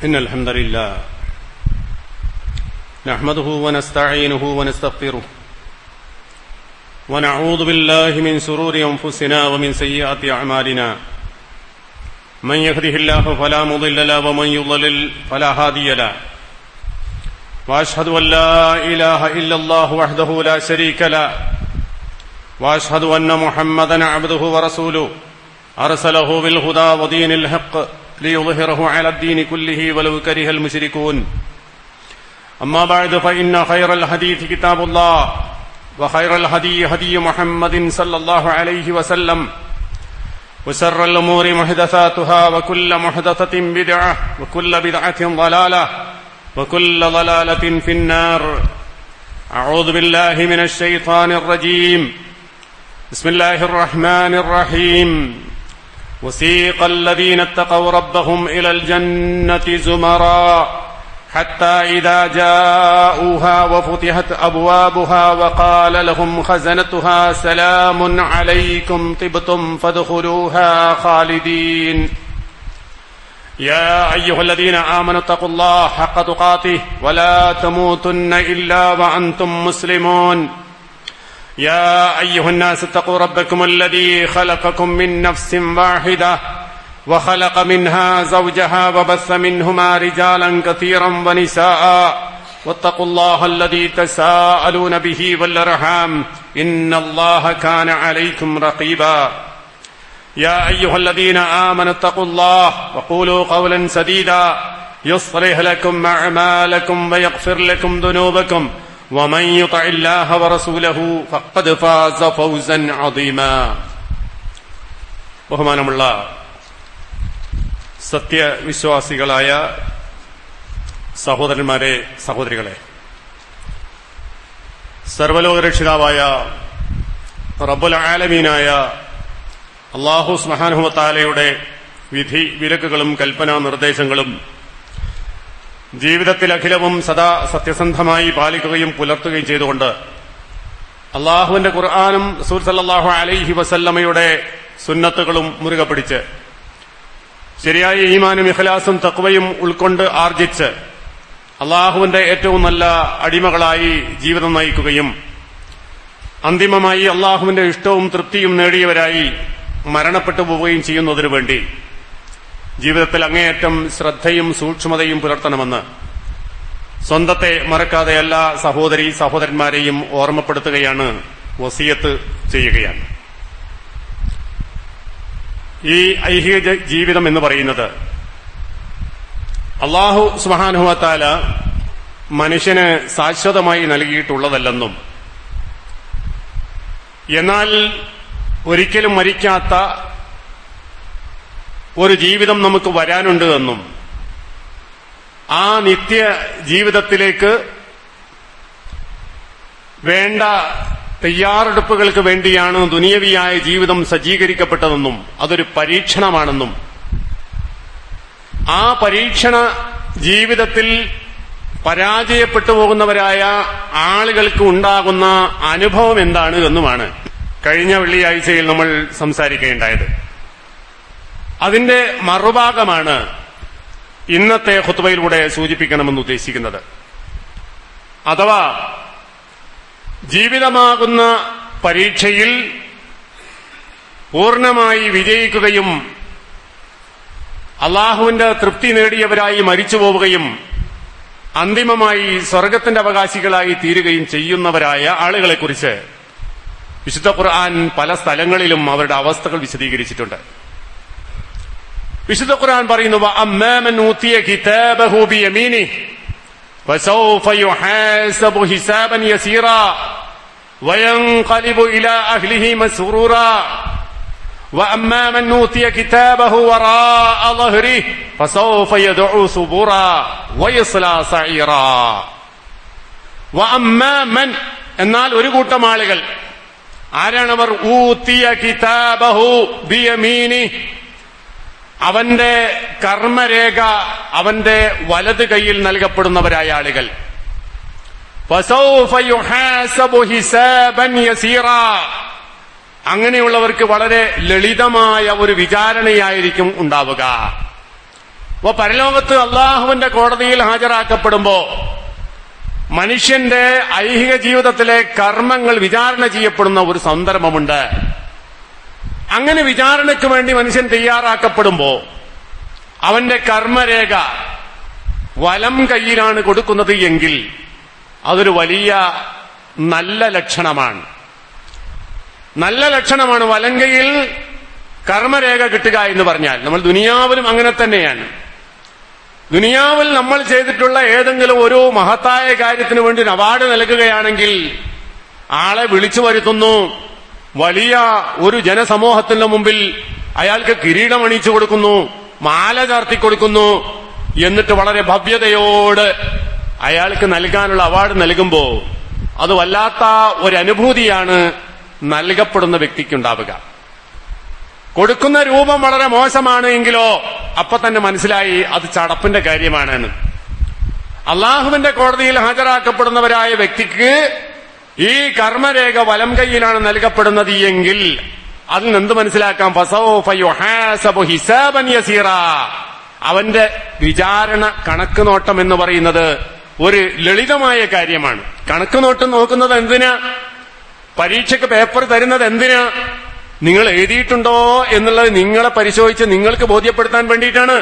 إن الحمد لله نحمده ونستعينه ونستغفره ونعوذ بالله من شرور أنفسنا ومن سيئات أعمالنا من يهده الله فلا مضل له ومن يضلل فلا هادي له وأشهد أن لا إله إلا الله وحده لا شريك له وأشهد أن محمدا عبده ورسوله أرسله بالهدى ودين الحق ليظهره على الدين كله ولو كره المشركون أما بعد فإن خير الحديث كتاب الله وخير الهدي هدي محمد صلى الله عليه وسلم وشر الأمور محدثاتها وكل محدثة بدعة وكل بدعة ضلالة وكل ضلالة في النار. أعوذ بالله من الشيطان الرجيم. بسم الله الرحمن الرحيم. وسيق الذين اتقوا ربهم إلى الجنة زمرا حتى إذا جاءوها وفتحت أبوابها وقال لهم خزنتها سلام عليكم طبتم فادخلوها خالدين. يا أيها الذين آمنوا اتقوا الله حق تقاته ولا تموتن إلا وأنتم مسلمون. يا أيها الناس اتقوا ربكم الذي خلقكم من نفس واحدة وخلق منها زوجها وبث منهما رجالا كثيرا ونساء واتقوا الله الذي تساءلون به والأرحام إن الله كان عليكم رقيبا. يا أيها الذين آمنوا اتقوا الله وقولوا قولا سديدا يصلح لكم أعمالكم ويغفر لكم ذنوبكم ومن يطع الله ورسوله فقد فاز فوزا عظيما. ബഹുമാനമുള്ള സത്യവിശ്വാസികളായ സഹോദരന്മാരെ, സഹോദരികളെ, സർവ്വലോകരക്ഷിതാവായ റബ്ബുൽ ആലമീനായ അല്ലാഹു സുബ്ഹാനഹു വ തആലയുടെ വിധി വിലക്കുകളും കൽപ്പനാ നിർദ്ദേശങ്ങളും ജീവിതത്തിൽ അഖിലവും സദാ സത്യസന്ധമായി പാലിക്കുകയും പുലർത്തുകയും ചെയ്തുകൊണ്ട് അള്ളാഹുവിന്റെ ഖുർആനും റസൂൽ സല്ലല്ലാഹു അലൈഹി വസല്ലമയുടെ സുന്നത്തുകളും മുറുകെ പിടിച്ച് ശരിയായ ഈമാനും ഇഖ്ലാസും തഖ്വയും ഉൾക്കൊണ്ട് ആർജിച്ച് അള്ളാഹുവിന്റെ ഏറ്റവും നല്ല അടിമകളായി ജീവിതം നയിക്കുകയും അന്തിമമായി അള്ളാഹുവിന്റെ ഇഷ്ടവും തൃപ്തിയും നേടിയവരായി മരണപ്പെട്ടു പോവുകയും ചെയ്യുന്നതിനു വേണ്ടി ജീവിതത്തിൽ അങ്ങേയറ്റം ശ്രദ്ധയും സൂക്ഷ്മതയും പുലർത്തണമെന്ന് സ്വന്തത്തെ മറക്കാതെ എല്ലാ സഹോദരീ സഹോദരന്മാരെയും ഓർമ്മപ്പെടുത്തുകയാണ്, വസിയത്ത് ചെയ്യുകയാണ്. ഈ ഐഹിക ജീവിതം എന്ന് പറയുന്നത് അല്ലാഹു സുബ്ഹാനഹു വ തആല മനുഷ്യന് ശാശ്വതമായി നൽകിയിട്ടുള്ളതല്ലെന്നും എന്നാൽ ഒരിക്കലും മരിക്കാത്ത ഒരു ജീവിതം നമുക്ക് വരാനുണ്ട് എന്നും ആ നിത്യ ജീവിതത്തിലേക്ക് വേണ്ട തയ്യാറെടുപ്പുകൾക്ക് വേണ്ടിയാണ് ദുനിയവിയായ ജീവിതം സജ്ജീകരിക്കപ്പെട്ടതെന്നും അതൊരു പരീക്ഷണമാണെന്നും ആ പരീക്ഷണ ജീവിതത്തിൽ പരാജയപ്പെട്ടു പോകുന്നവരായ ആളുകൾക്ക് ഉണ്ടാകുന്ന അനുഭവം എന്താണ് എന്നുമാണ് കഴിഞ്ഞ വെള്ളിയാഴ്ചയിൽ നമ്മൾ സംസാരിക്കുകയുണ്ടായത്. അതിന്റെ മറുഭാഗമാണ് ഇന്നത്തെ ഖുത്ബയിലൂടെ സൂചിപ്പിക്കണമെന്ന് ഉദ്ദേശിക്കുന്നത്. അഥവാ ജീവിതമാകുന്ന പരീക്ഷയിൽ പൂർണ്ണമായി വിജയിക്കുകയും അള്ളാഹുവിന്റെ തൃപ്തി നേടിയവരായി മരിച്ചു പോവുകയും അന്തിമമായി സ്വർഗത്തിന്റെ അവകാശികളായി തീരുകയും ചെയ്യുന്നവരായ ആളുകളെക്കുറിച്ച് വിശുദ്ധ ഖുർആൻ പല സ്ഥലങ്ങളിലും അവരുടെ അവസ്ഥകൾ വിശദീകരിച്ചിട്ടുണ്ട്. വിശുദ്ധ ഖുർആൻ പറയുന്നു, വഅമ്മാ മൻ ഊതിയ കിതാബഹു ബിയമീനിഹി ഫസൗഫ യുഹാസബു ഹിസാബൻ യസീറാ വയൻഖലിബു ഇലാ അഹ്ലിഹി മസ്റൂറാ വഅമ്മാ മൻ ഊതിയ കിതാബഹു വറാഅ ളഹ്രിഹി ഫസൗഫ യദ്ഉ സുബൂറാ വയസ്ലാ സഈറാ. വഅമ്മാ മൻ, എന്നാൽ ഒരു കൂട്ടം ആളുകൾ, ആരാണവർ? ഊതിയ കിതാബഹു ബിയമീനിഹി, അവന്റെ കർമ്മരേഖ അവന്റെ വലത് കൈയിൽ നൽകപ്പെടുന്നവരായ ആളുകൾ. ഫസൗഫ യുഹാസബു ഹിസാബൻ യസീറാ, അങ്ങനെയുള്ളവർക്ക് വളരെ ലളിതമായ ഒരു വിചാരണയായിരിക്കും ഉണ്ടാവുക. അപ്പൊ പരലോകത്ത് അള്ളാഹുവിന്റെ കോടതിയിൽ ഹാജരാക്കപ്പെടുമ്പോ മനുഷ്യന്റെ ഐഹിക ജീവിതത്തിലെ കർമ്മങ്ങൾ വിചാരണ ചെയ്യപ്പെടുന്ന ഒരു സന്ദർഭമുണ്ട്. അങ്ങനെ വിചാരണയ്ക്ക് വേണ്ടി മനുഷ്യൻ തയ്യാറാക്കപ്പെടുമ്പോ അവന്റെ കർമ്മരേഖ വലം കൈയിലാണ് കൊടുക്കുന്നത് എങ്കിൽ അതൊരു വലിയ നല്ല ലക്ഷണമാണ്. നല്ല ലക്ഷണമാണ് വലം കൈയിൽ കർമ്മരേഖ കിട്ടുക എന്ന് പറഞ്ഞാൽ. നമ്മൾ ദുനിയാവിലും അങ്ങനെ തന്നെയാണ്. ദുനിയാവിൽ നമ്മൾ ചെയ്തിട്ടുള്ള ഏതെങ്കിലും ഒരു മഹത്തായ കാര്യത്തിന് വേണ്ടി ഒരു അവാർഡ് നൽകുകയാണെങ്കിൽ ആളെ വിളിച്ചു വരുത്തുന്നു, വലിയ ഒരു ജനസമൂഹത്തിന്റെ മുമ്പിൽ അയാൾക്ക് കിരീടം അണിയിച്ചു കൊടുക്കുന്നു, മാല ചാർത്തി കൊടുക്കുന്നു. എന്നിട്ട് വളരെ ഭവ്യതയോട് അയാൾക്ക് നൽകാനുള്ള അവാർഡ് നൽകുമ്പോ അത് വല്ലാത്ത ഒരു അനുഭൂതിയാണ് നൽകപ്പെടുന്ന വ്യക്തിക്കുണ്ടാവുക. കൊടുക്കുന്ന രൂപം വളരെ മോശമാണ് എങ്കിലോ അപ്പൊ തന്നെ മനസ്സിലായി അത് ചടപ്പിന്റെ കാര്യമാണെന്ന്. അള്ളാഹുവിന്റെ കോടതിയിൽ ഹാജരാക്കപ്പെടുന്നവരായ വ്യക്തിക്ക് ഈ കർമ്മരേഖ വലം കൈയിലാണ് നൽകപ്പെടുന്നത് എങ്കിൽ അതിൽ നിന്ന് എന്ത് മനസ്സിലാക്കാം? ഫസൗഫ യുഹാസബു ഹിസാബൻ യസീറാ. അവന്റെ വിചാരണ കണക്ക് നോട്ടം എന്ന് പറയുന്നത് ഒരു ലളിതമായ കാര്യമാണ്. കണക്ക് നോട്ടം നോക്കുന്നത് എന്തിനാ? പരീക്ഷയ്ക്ക് പേപ്പർ തരുന്നത് എന്തിനാ? നിങ്ങൾ എഴുതിയിട്ടുണ്ടോ എന്നുള്ളത് നിങ്ങളെ പരിശോധിച്ച് നിങ്ങൾക്ക് ബോധ്യപ്പെടുത്താൻ വേണ്ടിയിട്ടാണ്.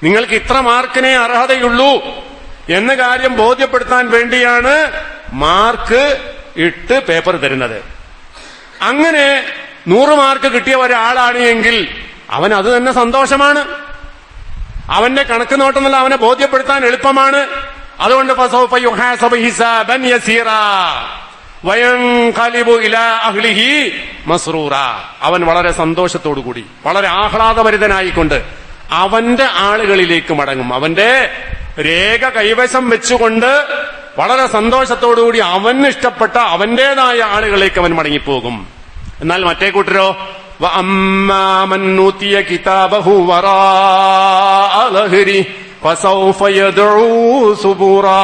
നിങ്ങൾക്ക് ഇത്ര മാർക്കിനെ അർഹതയുള്ളൂ എന്ന കാര്യം ബോധ്യപ്പെടുത്താൻ വേണ്ടിയാണ് മാർക്ക് ഇട്ട് പേപ്പർ തരുന്നത്. അങ്ങനെ 100 മാർക്ക് കിട്ടിയ ഒരാളാണ് എങ്കിൽ അവൻ അത് തന്നെ സന്തോഷമാണ്. അവന്റെ കണക്ക് നോട്ടെന്നുള്ള അവനെ ബോധ്യപ്പെടുത്താൻ എളുപ്പമാണ്. അതുകൊണ്ട് ഫസൗഫ യുഹാസബു ഹിസാബൻ യസീറാ വയൻഖലിബു ഇലാ അഹ്ലിഹി മസ്റൂറാ. അവൻ വളരെ സന്തോഷത്തോടുകൂടി വളരെ ആഹ്ലാദഭരിതനായിക്കൊണ്ട് അവന്റെ ആളുകളിലേക്ക് മടങ്ങും. അവന്റെ രേഖ കൈവശം വെച്ചുകൊണ്ട് വളരെ സന്തോഷത്തോടുകൂടി അവന് ഇഷ്ടപ്പെട്ട അവന്റേതായ ആളുകളിലേക്ക് അവൻ മടങ്ങിപ്പോകും. എന്നാൽ മറ്റേ കൂട്ടരോ വഅമ്മാ മൻ നൂതിയ കിതാബഹു വറാഅ ലഹ്രി ഫസൗഫ യദ്ഉ സുബൂറാ.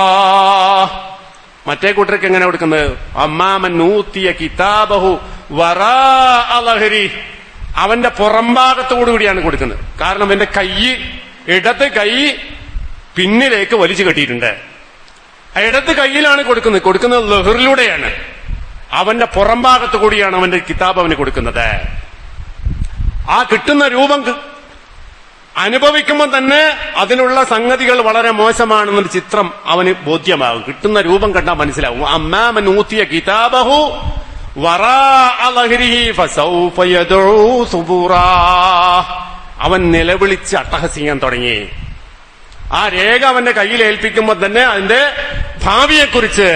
മറ്റേ കൂട്ടർക്ക് എങ്ങനെ കൊടുക്കുന്നത്? അമ്മാ മൻ നൂതിയ കിതാബഹു വറാഅ ലഹ്രി. അവന്റെ പുറംഭാഗത്തോടുകൂടിയാണ് കൊടുക്കുന്നത്. കാരണം അവന്റെ ഇടത് കൈ പിന്നിലേക്ക് വലിച്ചു കെട്ടിയിട്ടുണ്ട്. ഇടത് കൈയിലാണ് കൊടുക്കുന്നത് ലഹറിലൂടെയാണ്. അവന്റെ പുറംഭാഗത്ത് കൂടിയാണ് അവന്റെ കിതാബ് അവന് കൊടുക്കുന്നത്. ആ കിട്ടുന്ന രൂപം അനുഭവിക്കുമ്പോൾ തന്നെ അതിനുള്ള സംഗതികൾ വളരെ മോശമാണെന്നൊരു ചിത്രം അവന് ബോധ്യമാകും. കിട്ടുന്ന രൂപം കണ്ടാൽ മനസ്സിലാവും. അമ്മാ മൻ ഊതിയ കിതാബഹു വറാഅ ലഹ്രിഹി ഫസൗഫ യദ്ഉ സുബൂറാ. അവൻ നിലവിളിച്ച് അട്ടഹസിക്കാൻ തുടങ്ങി. ആ രേഖ അവന്റെ കയ്യിൽ ഏൽപ്പിക്കുമ്പോൾ തന്നെ അതിന്റെ ഭാവിയെക്കുറിച്ച്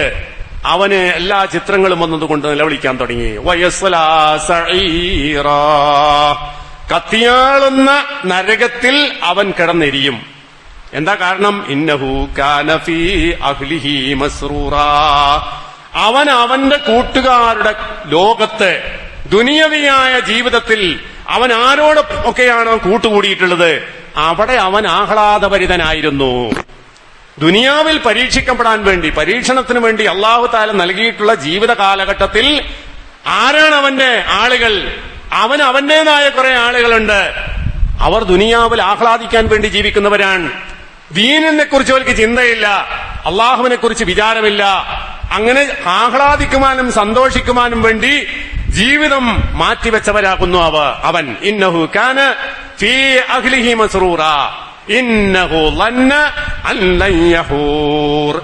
അവന് എല്ലാ ചിത്രങ്ങളും വന്നതുകൊണ്ട് നിലവിളിക്കാൻ തുടങ്ങി. വയസ്സലാ സഈറാ. കത്തിയാളുന്ന നരകത്തിൽ അവൻ കിടന്നെരിയും. എന്താ കാരണം? ഇന്നഹു കാന ഫീ അഹ്ലിഹി മസ്റൂറാ. അവൻ അവന്റെ കൂട്ടുകാരുടെ ലോകത്ത് ദുനിയവിയായ ജീവിതത്തിൽ അവൻ ആരോട് ഒക്കെയാണോ കൂട്ടുകൂടിയിട്ടുള്ളത് അവിടെ അവൻ ആഹ്ലാദഭരിതനായിരുന്നു. ദുനിയാവിൽ പരീക്ഷിക്കപ്പെടാൻ വേണ്ടി പരീക്ഷണത്തിന് വേണ്ടി അല്ലാഹു തആല നൽകിയിട്ടുള്ള ജീവിത കാലഘട്ടത്തിൽ ആരാണ് അവന്റെ ആളുകൾ? അവൻ അവന്റേതായ കുറെ ആളുകളുണ്ട്. അവർ ദുനിയാവിൽ ആഹ്ലാദിക്കാൻ വേണ്ടി ജീവിക്കുന്നവരാണ്. ദീനിനെ കുറിച്ച് അവർക്ക് ചിന്തയില്ല, അള്ളാഹുവിനെ കുറിച്ച് വിചാരമില്ല. അങ്ങനെ ആഹ്ലാദിക്കുവാനും സന്തോഷിക്കുവാനും വേണ്ടി ജീവിതം മാറ്റിവെച്ചവരാകുന്നു അവൻ. ഇന്നഹു കാന ഫീ അഹ്ലിഹി മസ്റൂറാ ഇന്നഹു ളന്ന അൻ ലൻ യഹൂർ.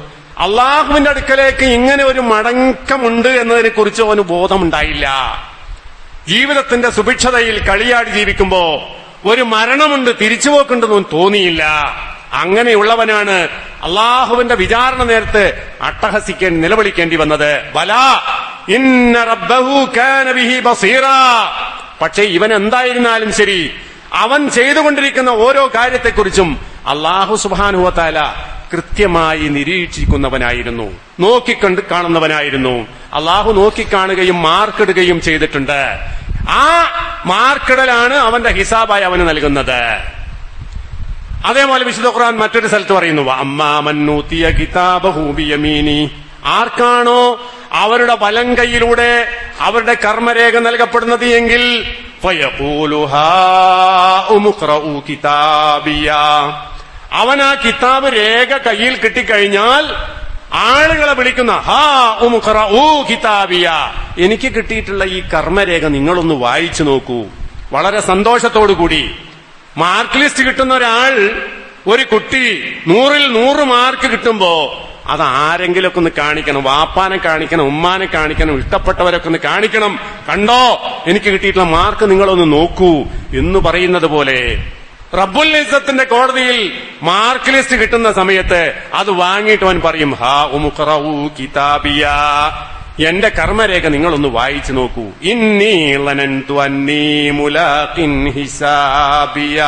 അള്ളാഹുവിന്റെ അടുക്കലേക്ക് ഇങ്ങനെ ഒരു മടക്കമുണ്ട് എന്നതിനെ കുറിച്ച് അവന് ബോധമുണ്ടായില്ല. ജീവിതത്തിന്റെ സുഭിക്ഷതയിൽ കളിയാടി ജീവിക്കുമ്പോ ഒരു മരണമുണ്ട്, തിരിച്ചുപോക്കുണ്ടെന്നും തോന്നിയില്ല. അങ്ങനെയുള്ളവനാണ് അള്ളാഹുവിന്റെ വിചാരണ നേരത്ത് നിലവിളിക്കേണ്ടി വന്നത്. ബലാ ഇന്ന റബ്ബഹു കാന ബിഹി ബസീറാ. പക്ഷേ ഇവൻ എന്തായിരുന്നാലും ശരി, അവൻ ചെയ്തുകൊണ്ടിരിക്കുന്ന ഓരോ കാര്യത്തെക്കുറിച്ചും അല്ലാഹു സുബ്ഹാനഹു വ തആല കൃത്യമായി നിരീക്ഷിക്കുന്നവനായിരുന്നു, നോക്കിക്കണ്ട് കാണുന്നവനായിരുന്നു. അല്ലാഹു നോക്കിക്കാണുകയും മാർക്കിടുകയും ചെയ്തിട്ടുണ്ട്. ആ മാർക്കിടലാണ് അവന്റെ ഹിസാബായി അവന് നൽകുന്നത്. അതേപോലെ വിശുദ്ധ ഖുർആൻ മറ്റൊരു സ്ഥലത്ത് പറയുന്നു, അമ്മാ മൻ നൂതിയ കിതാബഹു ബിയമീനി. ആർക്കാണോ അവരുടെ വലം കൈയിലൂടെ അവരുടെ കർമ്മരേഖ നൽകപ്പെടുന്നത് എങ്കിൽ ഫയഖൂലു ഹാഉം ഇഖ്റഊ കിതാബിയ. അവൻ ആ കിതാബ് രേഖ കയ്യിൽ കിട്ടിക്കഴിഞ്ഞാൽ ആളുകളെ വിളിക്കുന്ന കിതാബിയ, എനിക്ക് കിട്ടിയിട്ടുള്ള ഈ കർമ്മരേഖ നിങ്ങളൊന്ന് വായിച്ചു നോക്കൂ. വളരെ സന്തോഷത്തോടു കൂടി മാർക്ക് ലിസ്റ്റ് കിട്ടുന്ന ഒരാൾ, ഒരു കുട്ടി 100ൽ 100 മാർക്ക് കിട്ടുമ്പോ അത് ആരെങ്കിലൊക്കെ ഒന്ന് കാണിക്കണം. വാപ്പാനെ കാണിക്കണം, ഉമ്മാനെ കാണിക്കണം, ഇഷ്ടപ്പെട്ടവരൊക്കെ ഒന്ന് കാണിക്കണം. കണ്ടോ, എനിക്ക് കിട്ടിയിട്ടുള്ള മാർക്ക് നിങ്ങളൊന്ന് നോക്കൂ എന്ന് പറയുന്നത് പോലെ റബ്ബുൽ ഇസ്സത്തിന്റെ കോടതിയിൽ മാർക്ക് ലിസ്റ്റ് കിട്ടുന്ന സമയത്ത് അത് വാങ്ങിയിട്ട് അവൻ പറയും, കിതാബിയ, എന്റെ കർമ്മരേഖ നിങ്ങളൊന്ന് വായിച്ചു നോക്കൂ. ഇന്നി ലനന്തു അന്നീ മുലാഖിൻ ഹിസാബിയ,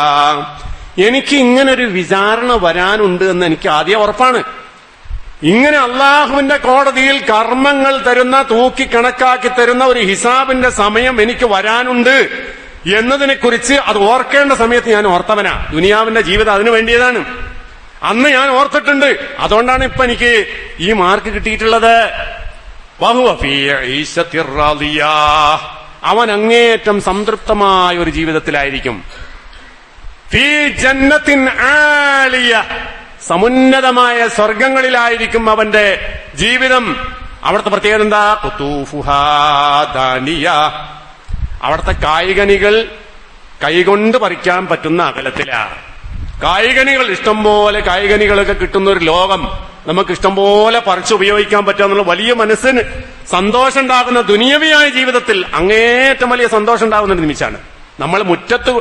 എനിക്ക് ഇങ്ങനൊരു വിചാരണ വരാനുണ്ട് എന്ന് എനിക്ക് ആദ്യം ഉറപ്പാണ്. ഇങ്ങനെ അള്ളാഹുവിന്റെ കോടതിയിൽ കർമ്മങ്ങൾ തരുന്ന, തൂക്കി കണക്കാക്കി തരുന്ന ഒരു ഹിസാബിന്റെ സമയം എനിക്ക് വരാനുണ്ട് എന്നതിനെ കുറിച്ച് അത് ഓർക്കേണ്ട സമയത്ത് ഞാൻ ഓർത്തവനാ. ദുനിയാവിന്റെ ജീവിതം അതിനു വേണ്ടിയതാണ്. അന്ന് ഞാൻ ഓർത്തിട്ടുണ്ട്. അതുകൊണ്ടാണ് ഇപ്പൊ എനിക്ക് ഈ മാർക്ക് കിട്ടിയിട്ടുള്ളത്. അവൻ അങ്ങേയറ്റം സംതൃപ്തമായ ഒരു ജീവിതത്തിലായിരിക്കും. ഫീ ജന്നത്തിൻ ആലിയ, സമുന്നതമായ സ്വർഗങ്ങളിലായിരിക്കും അവന്റെ ജീവിതം. അവിടുത്തെ പ്രത്യേകത എന്താ? ഖുതൂഫുഹാ ദാനിയ, അവിടുത്തെ കായ്കനികൾ കൈകൊണ്ട് പറിക്കാൻ പറ്റുന്ന അകലത്തിലാണ്. കായ്കനികൾ ഇഷ്ടംപോലെ കായ്കനികളൊക്കെ കിട്ടുന്ന ഒരു ലോകം, നമുക്ക് ഇഷ്ടംപോലെ പറിച്ച് ഉപയോഗിക്കാൻ പറ്റുക വലിയ മനസ്സിന് സന്തോഷം ഉണ്ടാകുന്ന ദുനിയവിയായ ജീവിതത്തിൽ അങ്ങേറ്റം വലിയ സന്തോഷം ഉണ്ടാകുന്ന ഒരു നിമിഷമാണ്. നമ്മൾ മുറ്റത്ത്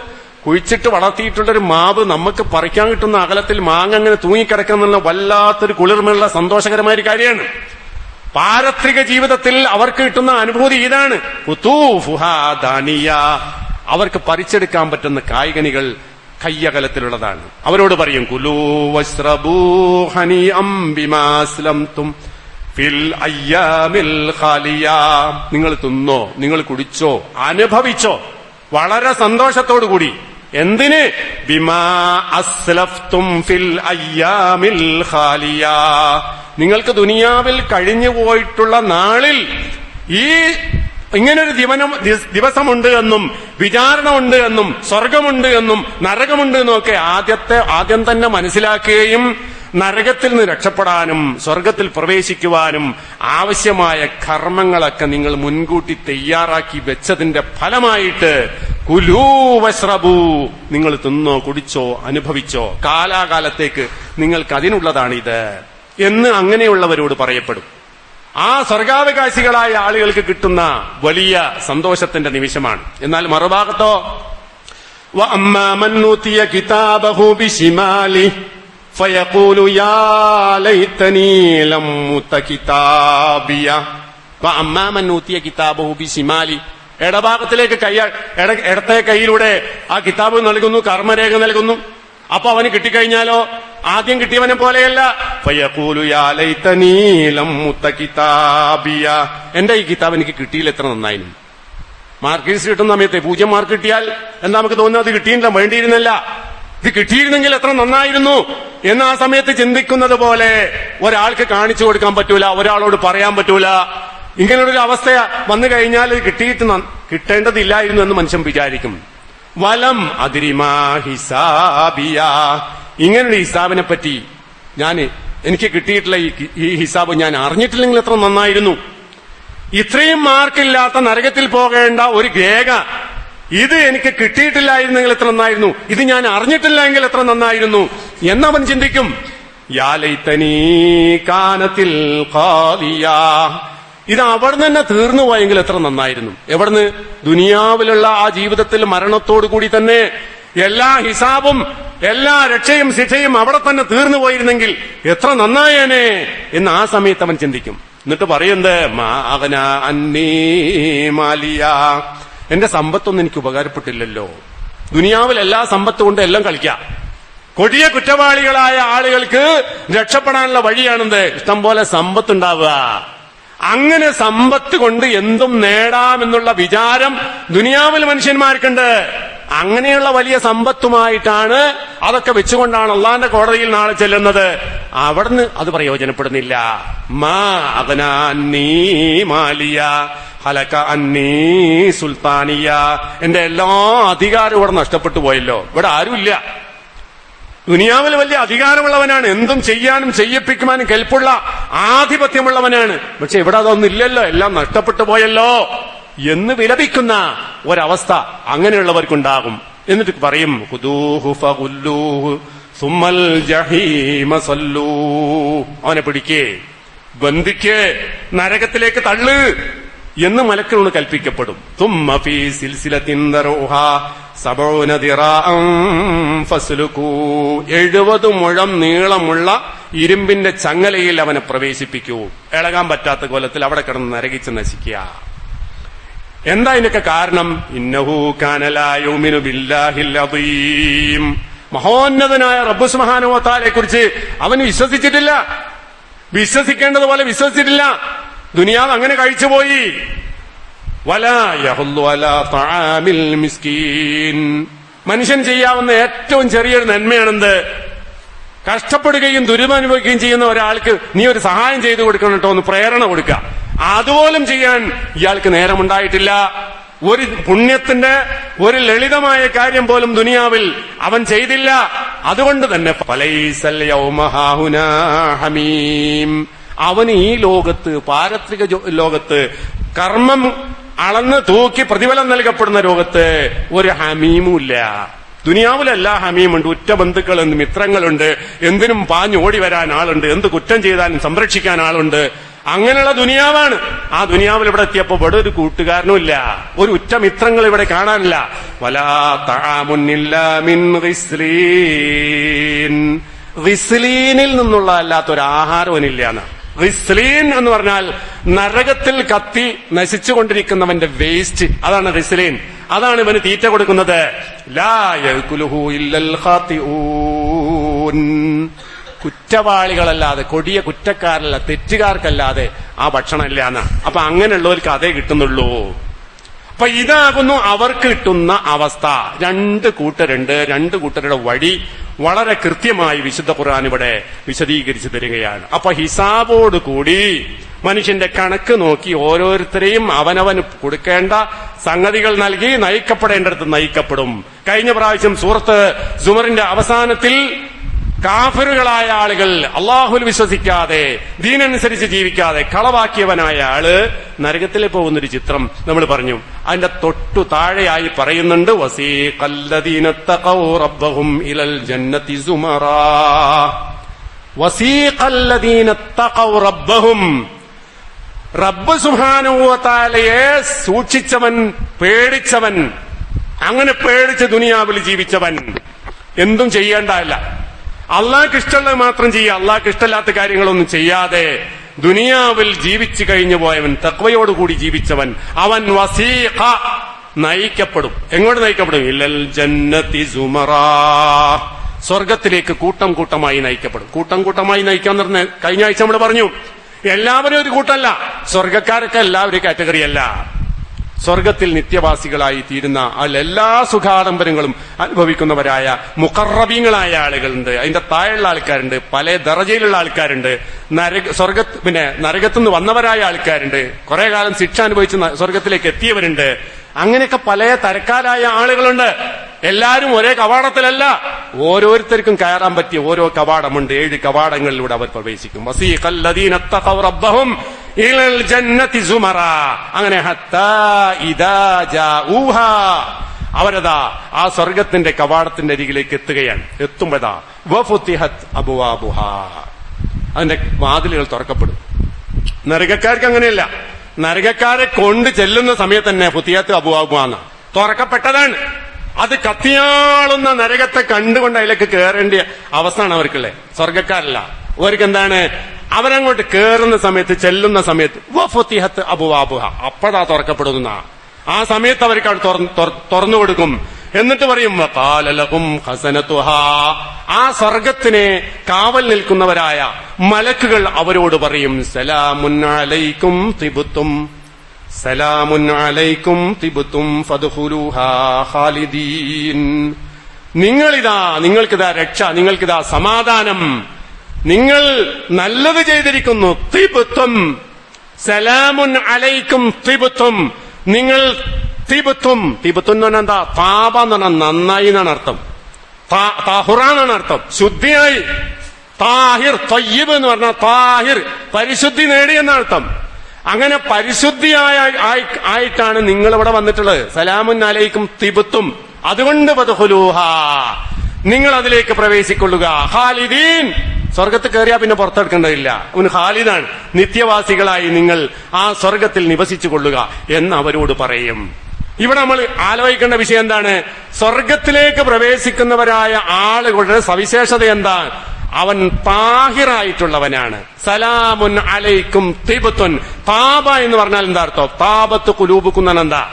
കുഴിച്ചിട്ട് വളർത്തിയിട്ടുള്ളൊരു മാവ് നമുക്ക് പറിക്കാൻ കിട്ടുന്ന അകലത്തിൽ മാങ്ങ അങ്ങനെ തൂങ്ങിക്കിടക്കുന്ന വല്ലാത്തൊരു കുളിർമയുള്ള സന്തോഷകരമായ ഒരു കാര്യമാണ്. പാരത്രിക ജീവിതത്തിൽ അവർക്ക് കിട്ടുന്ന അനുഭൂതി ഇതാണ്. ഖുതൂഫുഹാ ദാനിയ, അവർക്ക് പറിച്ചെടുക്കാൻ പറ്റുന്ന കായ്കനികൾ കയ്യകലത്തിലുള്ളതാണ്. അവരോട് പറയും, കുലൂ വശ്റബൂ ഹനീഅം ബിമാ അസ്ലംതും ഫിൽ അയ്യാമിൽ ഖാലിയ, നിങ്ങൾ തിന്നോ, നിങ്ങൾ കുടിച്ചോ, അനുഭവിച്ചോ വളരെ സന്തോഷത്തോടുകൂടി. എന്തിന്? ബിമാ അസ്ലഫ്തും ഫിൽ അയ്യാമിൽ ഖാലിയ, നിങ്ങൾക്ക് ദുനിയാവിൽ കഴിഞ്ഞു പോയിട്ടുള്ള നാളിൽ ഈ ഇങ്ങനൊരു ദിവസമുണ്ട് എന്നും വിചാരണ ഉണ്ട് എന്നും സ്വർഗമുണ്ട് എന്നും നരകമുണ്ട് എന്നും ഒക്കെ ആദ്യം തന്നെ മനസ്സിലാക്കുകയും നരകത്തിൽ നിന്ന് രക്ഷപ്പെടാനും സ്വർഗത്തിൽ പ്രവേശിക്കുവാനും ആവശ്യമായ കർമ്മങ്ങളൊക്കെ നിങ്ങൾ മുൻകൂട്ടി തയ്യാറാക്കി വെച്ചതിന്റെ ഫലമായിട്ട് കുലൂ വശ്റബൂ, നിങ്ങൾ തിന്നോ, കുടിച്ചോ, അനുഭവിച്ചോ, കാലാകാലത്തേക്ക് നിങ്ങൾക്ക് അതിനുള്ളതാണിത് എന്ന് അങ്ങനെയുള്ളവരോട് പറയപ്പെടും. ആ സ്വർഗാവകാശികളായ ആളുകൾക്ക് കിട്ടുന്ന വലിയ സന്തോഷത്തിന്റെ നിമിഷമാണ്. എന്നാൽ മറുഭാഗത്തോ വഅമ്മാ മൻ ഊതിയ കിതാബഹു ബിശിമാലി ഫയഖൂലു യാ ലൈതനീ ലം ഊത കിതാബിയ. വഅമ്മാ മൻ ഊതിയ കിതാബഹു ബിശിമാലി, ഇടഭാഗത്തിലേക്ക് ഇടത്തെ കൈയിലൂടെ ആ കിതാബ് നൽകുന്നു, കർമ്മരേഖ നൽകുന്നു. അപ്പൊ അവന് കിട്ടിക്കഴിഞ്ഞാലോ ആദ്യം കിട്ടിയവനെ പോലെയല്ല. ഫയഖൂലു യാ ലൈതനീ ലം ഊത കിതാബിയ, എന്റെ ഈ കിതാബ് എനിക്ക് കിട്ടിയില്ല, എത്ര നന്നായിരുന്നു. മാർക്ക് ലിസ്റ്റ് കിട്ടുന്ന സമയത്ത് 0 മാർക്ക് കിട്ടിയാൽ എന്താ നമുക്ക് തോന്നുന്നത്? അത് കിട്ടിയില്ല, വേണ്ടിയിരുന്നില്ല, ഇത് കിട്ടിയിരുന്നെങ്കിൽ എത്ര നന്നായിരുന്നു എന്ന് ആ സമയത്ത് ചിന്തിക്കുന്നത് പോലെ ഒരാൾക്ക് കാണിച്ചു കൊടുക്കാൻ പറ്റൂല, ഒരാളോട് പറയാൻ പറ്റൂല. ഇങ്ങനൊരു അവസ്ഥ വന്നു കഴിഞ്ഞാൽ ഇത് കിട്ടേണ്ടതില്ലായിരുന്നു എന്ന് മനുഷ്യൻ വിചാരിക്കും. വലം അതിരിമാ ഹിസാബിയ, ഇങ്ങനൊരു ഹിസാബിനെ പറ്റി എനിക്ക് കിട്ടിയിട്ടുള്ള ഈ ഹിസാബ് ഞാൻ അറിഞ്ഞിട്ടില്ലെങ്കിൽ എത്ര നന്നായിരുന്നു. ഇത്രയും മാർക്കില്ലാത്ത നരകത്തിൽ പോകേണ്ട ഒരു രേഖ ഇത് എനിക്ക് കിട്ടിയിട്ടില്ലായിരുന്നെങ്കിൽ എത്ര നന്നായിരുന്നു, ഇത് ഞാൻ അറിഞ്ഞിട്ടില്ലെങ്കിൽ എത്ര നന്നായിരുന്നു എന്നവൻ ചിന്തിക്കും. യാ ലൈതനീ കാനത്തിൽ ഖാദിയ, ഇത് അവിടുന്ന് തന്നെ തീർന്നു പോയെങ്കിൽ എത്ര നന്നായിരുന്നു. എവിടുന്ന്? ദുനിയാവിലുള്ള ആ ജീവിതത്തിൽ മരണത്തോടു കൂടി തന്നെ എല്ലാ ഹിസാബും എല്ലാ രക്ഷയും ശിക്ഷയും അവിടെ തന്നെ തീർന്നു പോയിരുന്നെങ്കിൽ എത്ര നന്നായേനെ എന്ന് ആ സമയത്ത് അവൻ ചിന്തിക്കും. എന്നിട്ട് പറയുന്നത് മാ അഗ്നാ അന്നീ മാലിയ, എന്റെ സമ്പത്തൊന്നും എനിക്ക് ഉപകാരപ്പെട്ടില്ലല്ലോ. ദുനിയാവിൽ എല്ലാ സമ്പത്ത് കൊണ്ട് എല്ലാം കളിക്കാം. കൊടിയ കുറ്റവാളികളായ ആളുകൾക്ക് രക്ഷപ്പെടാനുള്ള വഴിയാണെന്ത്? ഇഷ്ടം പോലെ സമ്പത്തുണ്ടാവുക. അങ്ങനെ സമ്പത്ത് കൊണ്ട് എന്തും നേടാമെന്നുള്ള വിചാരം ദുനിയാവിൽ മനുഷ്യന്മാർക്കുണ്ട്. അങ്ങനെയുള്ള വലിയ സമ്പത്തുമായിട്ടാണ്, അതൊക്കെ വെച്ചുകൊണ്ടാണ് അള്ളാന്റെ കോടതിയിൽ നാളെ ചെല്ലുന്നത്. അവിടുന്ന് അത് പ്രയോജനപ്പെടുന്നില്ല. മാ അഗ്നാ അന്നീ മാലിയ ഹലക അന്നീ സുൽത്താനിയ, എന്റെ എല്ലാ അധികാരവും ഇവിടെ നഷ്ടപ്പെട്ടു പോയല്ലോ, ഇവിടെ ആരുമില്ല. ദുനിയാവിൽ വലിയ അധികാരമുള്ളവനാണ്, എന്തും ചെയ്യാനും ചെയ്യിപ്പിക്കുവാനും കെൽപ്പുള്ള ആധിപത്യമുള്ളവനാണ്. പക്ഷെ ഇവിടെ അതൊന്നും ഇല്ലല്ലോ, എല്ലാം നഷ്ടപ്പെട്ടു പോയല്ലോ എന്ന് വിലപിക്കുന്ന ഒരവസ്ഥ അങ്ങനെയുള്ളവർക്കുണ്ടാകും. എന്നിട്ട് പറയും ഖുദൂഹു ഫഗുല്ലൂഹു സുമ്മൽ ജഹീമ സല്ലൂ, അവനെ പിടിക്കേ, ബന്ധിക്കേ, നരകത്തിലേക്ക് തള്ളു എന്ന് മലക്കിനോട് കൽപ്പിക്കപ്പെടും. തുമ്മ ഫീ സിൽസിലത്തിൻ ദറൂഹാ 70 ദിറാഅൻ ഫസ്ലുകൂ, 70 മുഴം നീളമുള്ള ഇരുമ്പിന്റെ ചങ്ങലയിൽ അവനെ പ്രവേശിപ്പിക്കൂ. ഇളകാൻ പറ്റാത്ത കോലത്തിൽ അവിടെ കിടന്ന് നരകിച്ച് നശിക്കുക. എന്താ ഇതിനൊക്കെ കാരണം? ഇന്നഹു കാന ലാ യുമിനു ബില്ലാഹിൽ അദീം, മഹോന്നതനായ റബ്ബ് സുബ്ഹാനഹു വ തആലയെ കുറിച്ച് അവൻ വിശ്വസിച്ചിട്ടില്ല, വിശ്വസിക്കേണ്ടതുപോലെ വിശ്വസിച്ചിട്ടില്ല. ദുനിയാവ് അങ്ങനെ കഴിച്ചുപോയി. വലാ യഹുല്ലു അലാ തആമിൽ മിസ്കീൻ, മനുഷ്യൻ ചെയ്യാവുന്ന ഏറ്റവും ചെറിയൊരു നന്മയാണെന്ത്? കഷ്ടപ്പെടുകയും ദുരിതമനുഭവിക്കുകയും ചെയ്യുന്ന ഒരാൾക്ക് നീ ഒരു സഹായം ചെയ്തു കൊടുക്കണം കേട്ടോ, ഒന്ന് പ്രേരണ കൊടുക്കുക. അതുപോലും ചെയ്യാൻ ഇയാൾക്ക് നേരമുണ്ടായിട്ടില്ല. ഒരു പുണ്യത്തിന്റെ ഒരു ലളിതമായ കാര്യം പോലും ദുനിയാവിൽ അവൻ ചെയ്തില്ല. അതുകൊണ്ട് തന്നെ ഫലൈസൽ യൗമ ഹാഹുനാ ഹമീം, അവന് ഈ ലോകത്ത്, പാരത്രിക ലോകത്ത്, കർമ്മം അളന്ന് തൂക്കി പ്രതിഫലം നൽകപ്പെടുന്ന ലോകത്ത് ഒരു ഹമീമുമില്ല. ദുനിയാവിലെല്ലാ ഹമീമുണ്ട്, ഉറ്റ ബന്ധുക്കളുണ്ട്, മിത്രങ്ങളുണ്ട്, എന്തിനും പാഞ്ഞോടി വരാൻ ആളുണ്ട്, എന്ത് കുറ്റം ചെയ്താലും സംരക്ഷിക്കാൻ ആളുണ്ട്. അങ്ങനെയുള്ള ദുനിയാവാണ്. ആ ദുനിയാവിൽ ഇവിടെ എത്തിയപ്പോ ഇവിടെ ഒരു കൂട്ടുകാരനും ഇല്ല, ഒരു ഉറ്റ മിത്രങ്ങൾ ഇവിടെ കാണാനില്ല. വലാ തആമുന്നില്ലാ മിൻ ഗിസ്ലീൻ, ഗിസ്ലീനിൽ നിന്നുള്ള അല്ലാത്തൊരു ആഹാരവനില്ല. ഗിസ്ലീൻ എന്ന് പറഞ്ഞാൽ നരകത്തിൽ കത്തി നശിച്ചുകൊണ്ടിരിക്കുന്നവന്റെ വേസ്റ്റ്, അതാണ് ഗിസ്ലീൻ. അതാണ് ഇവന് തീറ്റ കൊടുക്കുന്നത്. ലാ യഅ്കുലുഹു ഇല്ലൽ ഖാതിഊൻ, കുറ്റവാളികളല്ലാതെ, കൊടിയ കുറ്റക്കാരല്ല, തെറ്റുകാർക്കല്ലാതെ ആ ഭക്ഷണം ഇല്ല എന്നാ. അപ്പൊ അങ്ങനെയുള്ളവർക്ക് അതേ കിട്ടുന്നുള്ളൂ. അപ്പൊ ഇതാകുന്നു അവർക്ക് കിട്ടുന്ന അവസ്ഥ. രണ്ട് കൂട്ടരുണ്ട്, രണ്ട് കൂട്ടരുടെ വഴി വളരെ കൃത്യമായി വിശുദ്ധ ഖുർആൻ ഇവിടെ വിശദീകരിച്ചു തരികയാണ്. അപ്പൊ ഹിസാബോട് കൂടി മനുഷ്യന്റെ കണക്ക് നോക്കി ഓരോരുത്തരെയും അവനവന് കൊടുക്കേണ്ട സംഗതികൾ നൽകി നയിക്കപ്പെടേണ്ടടുത്ത് നയിക്കപ്പെടും. കഴിഞ്ഞ പ്രാവശ്യം സൂറത്ത് സുമറിന്റെ അവസാനത്തിൽ കാഫിറുകളായ ആളുകൾ, അള്ളാഹുൽ വിശ്വസിക്കാതെ ദീനനുസരിച്ച് ജീവിക്കാതെ കളവാക്കിയവനായ ആള് നരകത്തിൽ പോകുന്നൊരു ചിത്രം നമ്മൾ പറഞ്ഞു. അതിന്റെ തൊട്ടു താഴെയായി പറയുന്നുണ്ട് വസീഖല്ലദീന തഖൗ റബ്ബഹും ഇലൽ ജന്നതി സുമറാ, വസീഖല്ലദീന തഖൗ റബ്ബഹും, റബ്ബ് സുബ്ഹാനഹു വ തആലയെ സൂക്ഷിച്ചവൻ, പേടിച്ചവൻ, അങ്ങനെ പേടിച്ച് ദുനിയാവിൽ ജീവിച്ചവൻ, എന്തും ചെയ്യേണ്ടല്ല, അള്ളാഹ്ക്ക് ഇഷ്ടമുള്ളത് മാത്രം ചെയ്യുക, അള്ളാഹ്ക്ക് ഇഷ്ടമില്ലാത്ത കാര്യങ്ങളൊന്നും ചെയ്യാതെ ദുനിയാവിൽ ജീവിച്ചു കഴിഞ്ഞു പോയവൻ, തഖ്വയോടുകൂടി ജീവിച്ചവൻ, അവൻ വസീഖ നയിക്കപ്പെടും. എങ്ങോട്ട് നയിക്കപ്പെടും? ഇലൽ ജന്നതി സുമറാ, സ്വർഗത്തിലേക്ക് കൂട്ടം കൂട്ടമായി നയിക്കപ്പെടും. കൂട്ടം കൂട്ടമായി നയിക്കാന്ന് പറഞ്ഞ കഴിഞ്ഞ ആഴ്ച നമ്മൾ പറഞ്ഞു. എല്ലാവരും ഒരു കൂട്ടല്ല, സ്വർഗക്കാരൊക്കെ എല്ലാവരും കാറ്റഗറിയല്ല. സ്വർഗത്തിൽ നിത്യവാസികളായി തീരുന്ന എല്ലാ സുഖാഡംബരങ്ങളും അനുഭവിക്കുന്നവരായ മുഖറബീങ്ങളായ ആളുകളുണ്ട്, അതിന്റെ താഴെയുള്ള ആൾക്കാരുണ്ട്, പല ദറജയിലുള്ള ആൾക്കാരുണ്ട്, നരകത്തുനിന്ന് വന്നവരായ ആൾക്കാരുണ്ട്, കുറെ കാലം ശിക്ഷ അനുഭവിച്ച് സ്വർഗത്തിലേക്ക് എത്തിയവരുണ്ട്. അങ്ങനെയൊക്കെ പല തരക്കാരായ ആളുകളുണ്ട്. എല്ലാരും ഒരേ കവാടത്തിലല്ല, ഓരോരുത്തർക്കും കയറാൻ പറ്റിയ ഓരോ കവാടമുണ്ട്. 7 കവാടങ്ങളിലൂടെ അവർ പ്രവേശിക്കും. വസീഖല്ലദീന തഖൗ റബ്ബഹും ഇലൽ ജന്നതി സുമറാ, അങ്ങനെ ഹത്താ ഇദാ ജാഊഹാ, അവരതാ ആ സ്വർഗത്തിന്റെ കവാടത്തിന്റെ അരികിലേക്ക് എത്തുകയാണ്. എത്തുമ്പോഴാ വഫുതിഹത് അബ്വാബുഹാ, അതിന്റെ വാതിലുകൾ തുറക്കപ്പെടും. നരകക്കാർക്ക് അങ്ങനെയല്ല. നരകക്കാരെ കൊണ്ട് ചെല്ലുന്ന സമയത്ത് തന്നെ ഫുതിഹത്ത് അബ്വാബുഹാ തുറക്കപ്പെട്ടതാണ്. അത് കത്തിയാളുന്ന നരകത്തെ കണ്ടുകൊണ്ട് അതിലേക്ക് കയറേണ്ട അവസ്ഥയാണ് അവർക്കുള്ളത്. സ്വർഗക്കാരല്ല. അവർക്ക് എന്താണ്? അവരങ്ങോട്ട് കയറുന്ന സമയത്ത്, ചെല്ലുന്ന സമയത്ത് വഫുതിഹത്ത് അബ്വാബുഹാ, അപ്പഴാ തുറക്കപ്പെടുന്ന. ആ സമയത്ത് അവർക്ക് തുറന്നു കൊടുക്കും. എന്നിട്ട് പറയും വഖാല ലഹും ഖസനതുഹാ, ആ സ്വർഗത്തിനെ കാവൽ നിൽക്കുന്നവരായ മലക്കുകൾ അവരോട് പറയും സലാമുൻ അലൈക്കും തിബ്തും, സലാമുൻ അലൈക്കും തിബ്തും ഫദ്ഖുലൂഹാ ഖാലിദീൻ, നിങ്ങൾക്കിതാ രക്ഷ, നിങ്ങൾക്കിതാ സമാധാനം, നിങ്ങൾ നല്ലത് ചെയ്തിരിക്കുന്നു. തിബ്തും, സലാമുൻ അലൈക്കും തിബ്തും, നിങ്ങൾ തിബ്തും, തിബ്തും എന്ന് പറഞ്ഞാൽ എന്താ? താപ എന്ന് പറഞ്ഞാൽ നന്നായി എന്നാണ് അർത്ഥം. താഹുറാന്നാണ് അർത്ഥം, ശുദ്ധിയായി. താഹിർ, ത്വയ്യിബ് എന്ന് പറഞ്ഞാൽ താഹിർ, പരിശുദ്ധി നേടി എന്നർത്ഥം. അങ്ങനെ പരിശുദ്ധിയായിട്ടാണ് നിങ്ങൾ ഇവിടെ വന്നിട്ടുള്ളത്. സലാമുൻ അലൈക്കും തിബ്തും, അതുകൊണ്ട് വദ്ഖുലൂഹ, നിങ്ങൾ അതിലേക്ക് പ്രവേശിക്കൊള്ളുക. ഖാലിദീൻ, സ്വർഗത്ത് കയറിയാ പിന്നെ പുറത്തെടുക്കേണ്ടതില്ല, അവന് ഖാലിദാണ്, നിത്യവാസികളായി നിങ്ങൾ ആ സ്വർഗത്തിൽ നിവസിച്ചു കൊള്ളുക എന്ന് അവരോട് പറയും. ഇവിടെ നമ്മൾ ആലോചിക്കേണ്ട വിഷയം എന്താണ്? സ്വർഗത്തിലേക്ക് പ്രവേശിക്കുന്നവരായ ആളുകളുടെ സവിശേഷത എന്താ? അവൻ താഹിറായിട്ടുള്ളവനാണ്. സലാമുൻ അലൈക്കും തിബ്തുൻ. താബ എന്ന് പറഞ്ഞാൽ എന്താ അർത്ഥം? താബത്ത് ഖുലൂബുക്കും എന്നാണ്. എന്താ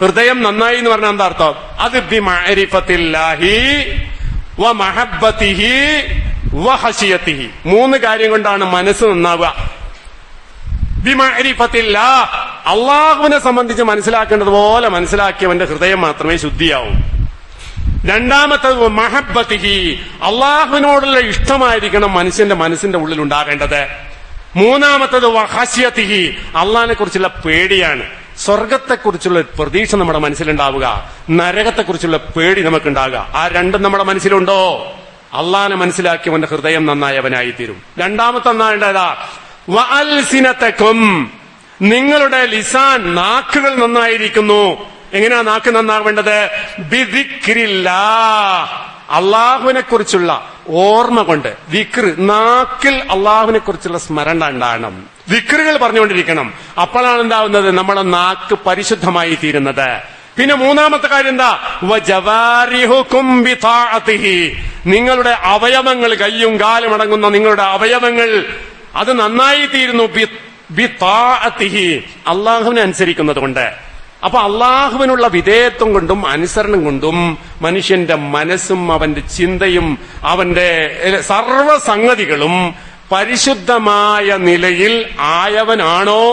ഹൃദയം നന്നായി എന്ന് പറഞ്ഞാൽ എന്താ അർത്ഥം? അത് ബിമഅരിഫത്തില്ലാഹി വമഹബ്ബതിഹി വഖശിയതിഹി, 3 കാര്യം കൊണ്ടാണ് മനസ്സ് നന്നാവുക. ബിമഅരിഫത്തില്ലാ, അള്ളാഹുവിനെ സംബന്ധിച്ച് മനസ്സിലാക്കേണ്ടതുപോലെ മനസ്സിലാക്കിയവന്റെ ഹൃദയം മാത്രമേ ശുദ്ധിയാവൂ. രണ്ടാമത്തത് മഹബ്ബതിഹി, അള്ളാഹുവിനോടുള്ള ഇഷ്ടമായിരിക്കണം മനുഷ്യന്റെ മനസ്സിന്റെ ഉള്ളിൽ ഉണ്ടാകേണ്ടത്. മൂന്നാമത്തത് വഖശിയതിഹി, അള്ളാഹിനെ കുറിച്ചുള്ള പേടിയാണ്. സ്വർഗത്തെക്കുറിച്ചുള്ള പ്രതീക്ഷ നമ്മുടെ മനസ്സിലുണ്ടാവുക, നരകത്തെക്കുറിച്ചുള്ള പേടി നമുക്കുണ്ടാകുക. ആ രണ്ടും നമ്മുടെ മനസ്സിലുണ്ടോ? അള്ളാഹിനെ മനസ്സിലാക്കിയവന്റെ ഹൃദയം നന്നായവനായി തീരും. രണ്ടാമത്തെ നന്നാവേണ്ടതാ വഅൽസിനതകും, നിങ്ങളുടെ ലിസാൻ, നാക്കുകൾ നന്നായിരിക്കുന്നു. എങ്ങനെയാ നാക്ക് നന്നാവേണ്ടത്? ബിദിക്രില്ലാഹ്, അള്ളാഹുവിനെ കുറിച്ചുള്ള ഓർമ്മ കൊണ്ട്. ദിക്ർ, നാക്കിൽ അള്ളാഹുവിനെ കുറിച്ചുള്ള സ്മരണ ഉണ്ടാകണം, ദിക്റുകൾ പറഞ്ഞുകൊണ്ടിരിക്കണം. അപ്പോഴാണ് എന്താവുന്നത്? നമ്മുടെ നാക്ക് പരിശുദ്ധമായി തീരുന്നത്. പിന്നെ മൂന്നാമത്തെ കാര്യം എന്താ? വജവാരിഹുകും ബിതാഅതിഹി, നിങ്ങളുടെ അവയവങ്ങൾ, കയ്യും കാലും അടങ്ങുന്ന നിങ്ങളുടെ അവയവങ്ങൾ അത് നന്നായി തീരുന്നു. ബിതാഅതിഹി, അള്ളാഹുവിനെ അനുസരിക്കുന്നത് കൊണ്ട്. അപ്പൊ അള്ളാഹുവിനുള്ള വിധേയത്വം കൊണ്ടും അനുസരണം കൊണ്ടും മനുഷ്യന്റെ മനസ്സും അവന്റെ ചിന്തയും അവന്റെ സർവസംഗതികളും പരിശുദ്ധമായ നിലയിൽ ആയവനാണോ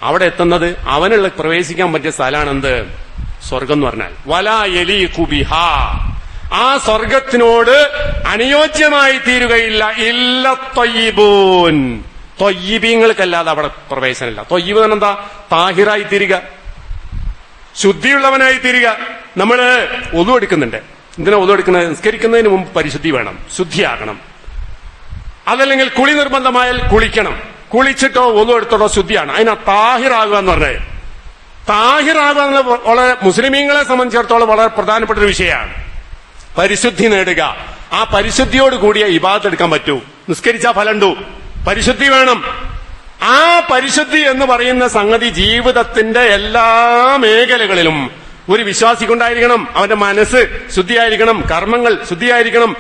അവിടെ എത്തുന്നത്, അവനുള്ള പ്രവേശിക്കാൻ പറ്റിയ സ്ഥലമാണെന്ത്? സ്വർഗം എന്ന് പറഞ്ഞാൽ. വലാ യലീഖു ബിഹാ, ആ സ്വർഗത്തിനോട് അനുയോജ്യമായി തീരുകയില്ല. ഇല്ല ത്വയ്യിബൂൻ, ത്വയ്യിബീങ്ങൾക്കല്ലാതെ അവിടെ പ്രവേശനമില്ല. ത്വയ്യിബ് എന്താ? താഹിറായി തീരുക, ശുദ്ധിയുള്ളവനായി തീരുക. നമ്മള് ഒളു എടുക്കുന്നുണ്ട്. എന്തിനാ ഒളു എടുക്കുന്നത്? നിസ്കരിക്കുന്നതിന് മുമ്പ് പരിശുദ്ധി വേണം, ശുദ്ധിയാകണം. അതല്ലെങ്കിൽ കുളി നിർബന്ധമായാൽ കുളിക്കണം. കുളിച്ചിട്ടോ ഒളു എടുത്തോട്ടോ ശുദ്ധിയാണ്. അതിനാ താഹിറാകുക എന്ന് പറഞ്ഞത്. താഹിറാകുക എന്നത് വളരെ മുസ്ലിമീങ്ങളെ സംബന്ധിച്ചിടത്തോളം വളരെ പ്രധാനപ്പെട്ട ഒരു വിഷയമാണ്. പരിശുദ്ധി നേടുക. ആ പരിശുദ്ധിയോട് കൂടിയ ഇബാദത്ത് എടുക്കാൻ പറ്റൂ. നിസ്കരിച്ചാ ഫലമുണ്ടു, പരിശുദ്ധി വേണം. ആ പരിശുദ്ധി എന്ന് പറയുന്ന സംഗതി ജീവിതത്തിന്റെ എല്ലാ മേഖലകളിലും ഒരു വിശ്വാസിക്കുണ്ടായിരിക്കണം. അവന്റെ മനസ്സ് ശുദ്ധിയായിരിക്കണം, കർമ്മങ്ങൾ ശുദ്ധിയായിരിക്കണം,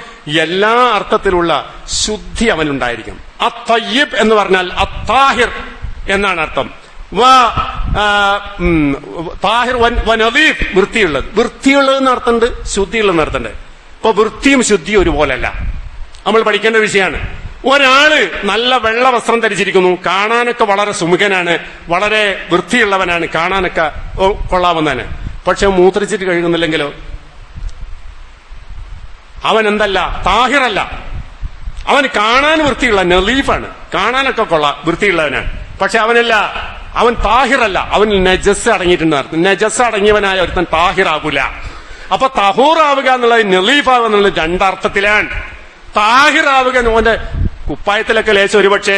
എല്ലാ അർത്ഥത്തിലുള്ള ശുദ്ധി അവനുണ്ടായിരിക്കും. അത്വയ്യിബ് എന്ന് പറഞ്ഞാൽ അത്താഹിർ എന്നാണ് അർത്ഥം. താഹിർ വനദീഫ്, വൃത്തിയുള്ളത്. വൃത്തിയുള്ളതെന്ന് അർത്ഥമുണ്ട്, ശുദ്ധിയുള്ളതെന്ന് അർത്ഥമുണ്ട്. ഇപ്പൊ വൃത്തിയും ശുദ്ധിയും ഒരുപോലല്ല. നമ്മൾ പഠിക്കേണ്ട വിഷയമാണ്. ഒരാള് നല്ല വെള്ള വസ്ത്രം ധരിച്ചിരിക്കുന്നു, കാണാനൊക്കെ വളരെ സുമുഖനാണ്, വളരെ വൃത്തിയുള്ളവനാണ്, കാണാനൊക്കെ കൊള്ളാവുന്നതാണ്. പക്ഷെ മൂത്രിച്ചിട്ട് കഴുകുന്നില്ലെങ്കിലോ അവൻ എന്തല്ല? താഹിറല്ല. അവൻ കാണാൻ വൃത്തിയുള്ള നളീഫാണ്, കാണാനൊക്കെ വൃത്തിയുള്ളവനാണ്. പക്ഷെ അവനല്ല, അവൻ താഹിറല്ല, അവൻ നജസ് അടങ്ങിയിട്ടുണ്ട്. നജസ് അടങ്ങിയവനായ ഒരുത്തൻ താഹിറാകൂല. അപ്പൊ തഹൂറാവുക എന്നുള്ളത് നളീഫാവുക എന്നുള്ളത് രണ്ടർത്ഥത്തിലാണ്. താഹിറാവുക ഓന്റെ കുപ്പായത്തിലൊക്കെ ലേശം ഒരുപക്ഷെ